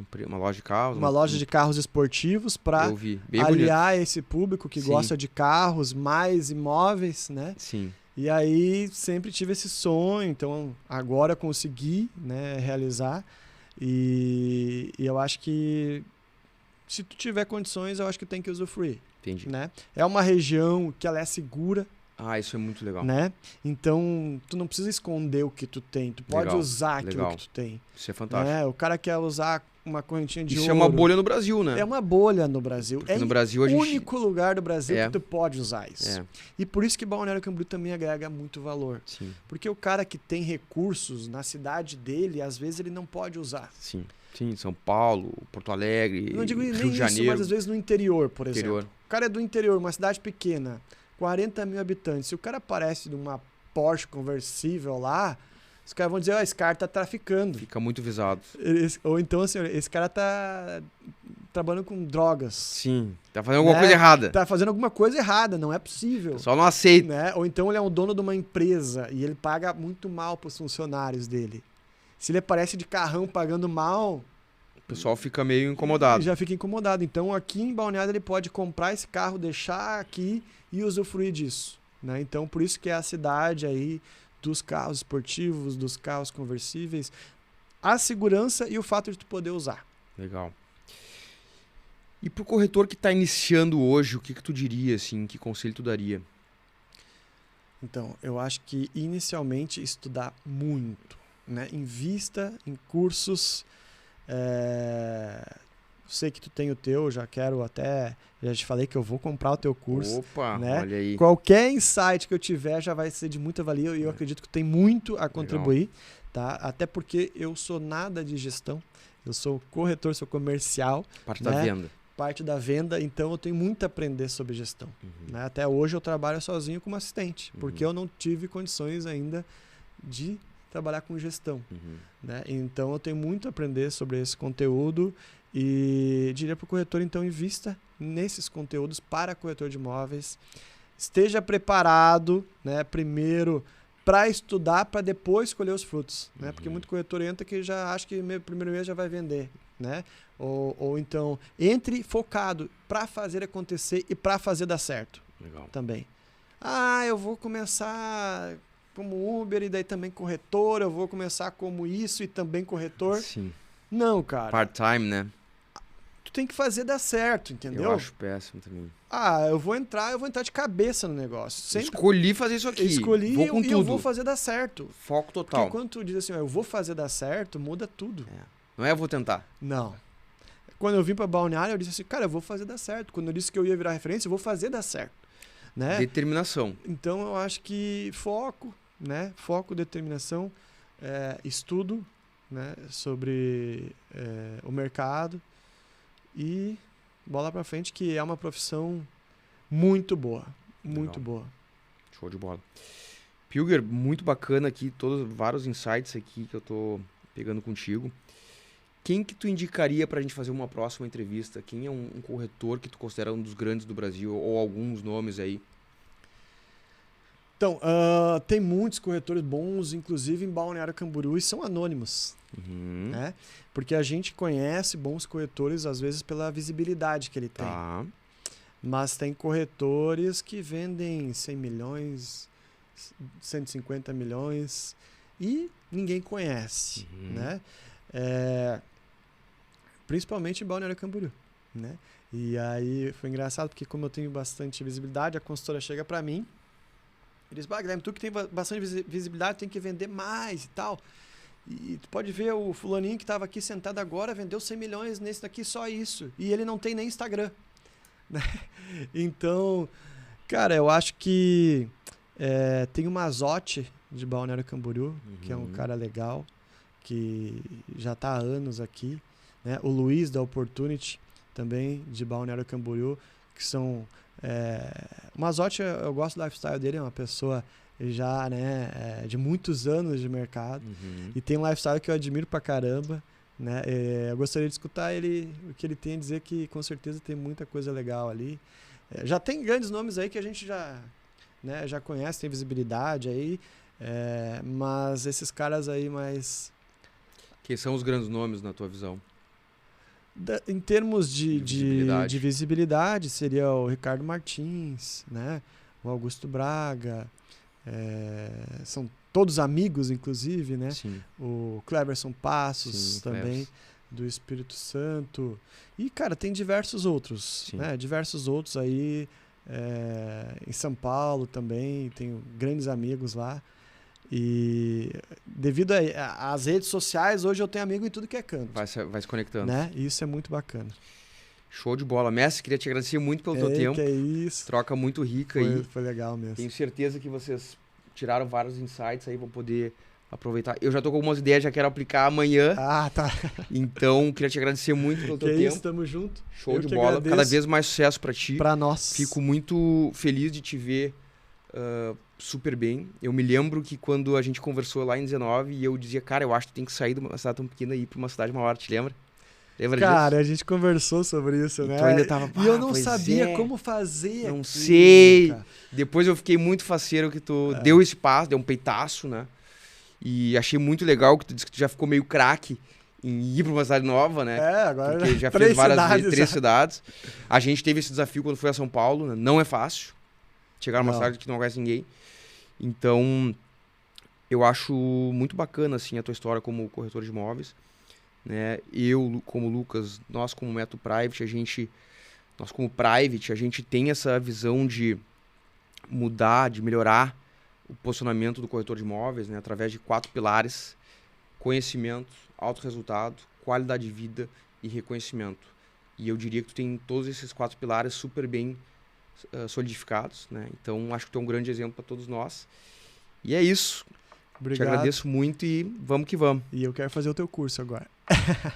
loja de carros. Uma loja de carros esportivos para aliar esse público que gosta de carros mais imóveis, né? Sim. E aí sempre tive esse sonho, então agora eu consegui, né, realizar. E eu acho que se tu tiver condições, eu acho que tem que usufruir. Entendi. Né? É uma região que ela é segura. Isso é muito legal. Né? Então, tu não precisa esconder o que tu tem. Tu pode usar aquilo que tu tem. Isso é fantástico. Né? O cara quer usar uma correntinha de ouro. Isso é uma bolha no Brasil, né? É uma bolha no Brasil. Porque no Brasil a gente... o único lugar do Brasil que tu pode usar isso. E por isso que Balneário Camboriú também agrega muito valor. Sim. Porque o cara que tem recursos na cidade dele, às vezes ele não pode usar. Sim. Sim, São Paulo, Porto Alegre, não digo Rio nem de Janeiro. Isso, mas às vezes no interior, por exemplo. O cara é do interior, uma cidade pequena, 40 mil habitantes. Se o cara aparece numa Porsche conversível lá, os caras vão dizer, esse cara tá traficando. Fica muito visado. Ou então, assim, esse cara tá trabalhando com drogas. Sim, tá fazendo alguma coisa errada. Tá fazendo alguma coisa errada, não é possível. Só não aceita. Né? Ou então ele é um dono de uma empresa e ele paga muito mal pros funcionários dele. Se ele aparece de carrão pagando mal... O pessoal fica meio incomodado. Já fica incomodado. Então, aqui em Balneário, ele pode comprar esse carro, deixar aqui e usufruir disso. Né? Então, por isso que é a cidade aí dos carros esportivos, dos carros conversíveis. A segurança e o fato de tu poder usar. Legal. E pro corretor que está iniciando hoje, o que tu diria, assim? Que conselho tu daria? Então, eu acho que inicialmente estudar muito. Né? Invista em cursos. Sei que tu tem o teu, já te falei que eu vou comprar o teu curso. Opa, né? Olha aí. Qualquer insight que eu tiver já vai ser de muita valia e eu acredito que tem muito a contribuir. Tá? Até porque eu sou nada de gestão, eu sou corretor, sou comercial. Parte da venda. Parte da venda, então eu tenho muito a aprender sobre gestão. Né? Até hoje eu trabalho sozinho como assistente, porque eu não tive condições ainda de trabalhar com gestão. Né? Então eu tenho muito a aprender sobre esse conteúdo e diria para o corretor, então, invista nesses conteúdos para corretor de imóveis. Esteja preparado, né, primeiro para estudar, para depois escolher os frutos. Né? Porque muito corretor entra que já acha que no primeiro mês já vai vender. Né? Ou então, entre focado para fazer acontecer e para fazer dar certo. Legal. Também. eu vou começar como Uber e daí também corretor, eu vou começar como isso e também corretor. Sim. Não, cara. Part-time, né? Tu tem que fazer dar certo, entendeu? Eu acho péssimo também. Eu vou entrar de cabeça no negócio. Sempre Escolhi fazer isso aqui. escolhi Vou com e eu tudo. vou fazer dar certo. Foco Porque total. quando tu diz assim, eu vou fazer dar certo, muda tudo. Não é eu vou tentar. Não. Quando eu vim pra Balneário, eu disse assim, cara, eu vou fazer dar certo. Quando eu disse que eu ia virar referência, eu vou fazer dar certo. Né? Determinação. Então eu acho que foco, né? Foco, determinação, estudo, né? Sobre o mercado e bola pra frente, que é uma profissão muito boa. Muito Legal. boa. Show de bola. Pilger, muito bacana aqui, vários insights aqui que eu tô pegando contigo. Quem que tu indicaria pra gente fazer uma próxima entrevista? Quem é um corretor que tu considera um dos grandes do Brasil, ou alguns nomes aí? Então, tem muitos corretores bons, inclusive em Balneário Camboriú, e são anônimos. Né? Porque a gente conhece bons corretores, às vezes, pela visibilidade que ele tem. Tá. Mas tem corretores que vendem 100 milhões, 150 milhões e ninguém conhece, né? Principalmente em Balneário Camboriú, né? E aí foi engraçado porque como eu tenho bastante visibilidade, a consultora chega para mim e diz, Guilherme, tu que tem bastante visibilidade tem que vender mais e tal. E tu pode ver o fulaninho que estava aqui sentado agora vendeu 100 milhões nesse daqui, só isso. E ele não tem nem Instagram. Então, cara, eu acho que tem o Mazotti de Balneário Camboriú, que é um cara legal, que já está há anos aqui, né? O Luiz da Opportunity, também de Balneário Camboriú, que são... O Mazotti, eu gosto do lifestyle dele, é uma pessoa já, né, de muitos anos de mercado, e tem um lifestyle que eu admiro pra caramba, né? Eu gostaria de escutar o que ele tem a dizer, que com certeza tem muita coisa legal ali. Já tem grandes nomes aí que a gente já conhece, tem visibilidade aí, mas esses caras aí mais... Quem são os grandes nomes na tua visão? Em termos de visibilidade. visibilidade, seria o Ricardo Martins, né? O Augusto Braga, são todos amigos, inclusive, né? Sim. O Cleberson Passos, também, Clebers. do Espírito Santo. E, cara, tem diversos outros, Sim. né? Diversos outros aí, em São Paulo também, tenho grandes amigos lá. E devido às redes sociais, hoje eu tenho amigo em tudo que é canto. Vai se conectando. Né? E isso é muito bacana. Show de bola. Mestre, queria te agradecer muito pelo teu tempo. Que é isso. Troca muito rica aí. Foi legal mesmo. Tenho certeza que vocês tiraram vários insights aí, vão poder aproveitar. Eu já tô com algumas ideias, já quero aplicar amanhã. Tá. Então, queria te agradecer muito pelo teu tempo. Isso, tamo junto. Show de bola. Agradeço. Cada vez mais sucesso pra ti. Pra nós. Fico muito feliz de te ver super bem. Eu me lembro que quando a gente conversou lá em 19 e eu dizia, cara, eu acho que tem que sair de uma cidade tão pequena e ir pra uma cidade maior, te lembra? Lembra disso? Cara, a gente conversou sobre isso, né? Tu ainda tava, e eu não pois sabia como fazer. Não aquilo, sei. cara. Depois eu fiquei muito faceiro que tu deu esse passo, deu um peitaço, né? E achei muito legal que tu disse que tu já ficou meio craque em ir pra uma cidade nova, né? Agora porque já três fez várias cidades vezes, 3 já. cidades. A gente teve esse desafio quando foi a São Paulo, né? Não é fácil chegar numa Não. cidade que não conhece ninguém. Então, eu acho muito bacana, assim, a tua história como corretor de imóveis, né? Eu, como Lucas, nós como Método Private, nós como Private, a gente tem essa visão de mudar, de melhorar o posicionamento do corretor de imóveis, né? Através de 4 pilares: conhecimento, alto resultado, qualidade de vida e reconhecimento. E eu diria que tu tem todos esses 4 pilares super bem solidificados, né? Então acho que tu é um grande exemplo para todos nós. E é isso. Obrigado. Te agradeço muito e vamos que vamos. E eu quero fazer o teu curso agora.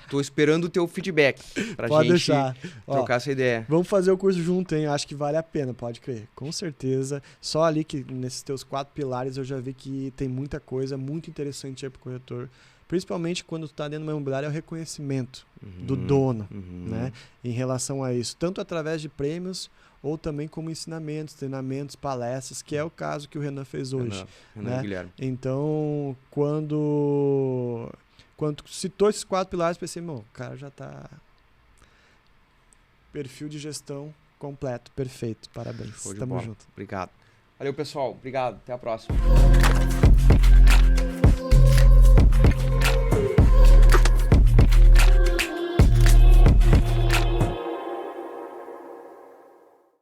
Tô esperando o teu feedback pra Pode gente deixar. trocar essa ideia. Vamos fazer o curso junto, hein? Acho que vale a pena, pode crer. Com certeza. Só ali que nesses teus 4 pilares eu já vi que tem muita coisa muito interessante aí pro corretor. Principalmente quando tu tá dentro de uma imobiliária, é o reconhecimento do dono, né? Em relação a isso. Tanto através de prêmios ou também como ensinamentos, treinamentos, palestras, que é o caso que o Renan fez hoje. Renan né? e Guilherme. Então, quando tu citou esses 4 pilares, pensei, o cara já tá... Perfil de gestão completo, perfeito. Parabéns. Show de Tamo bola. junto. Obrigado. Valeu, pessoal. Obrigado. Até a próxima.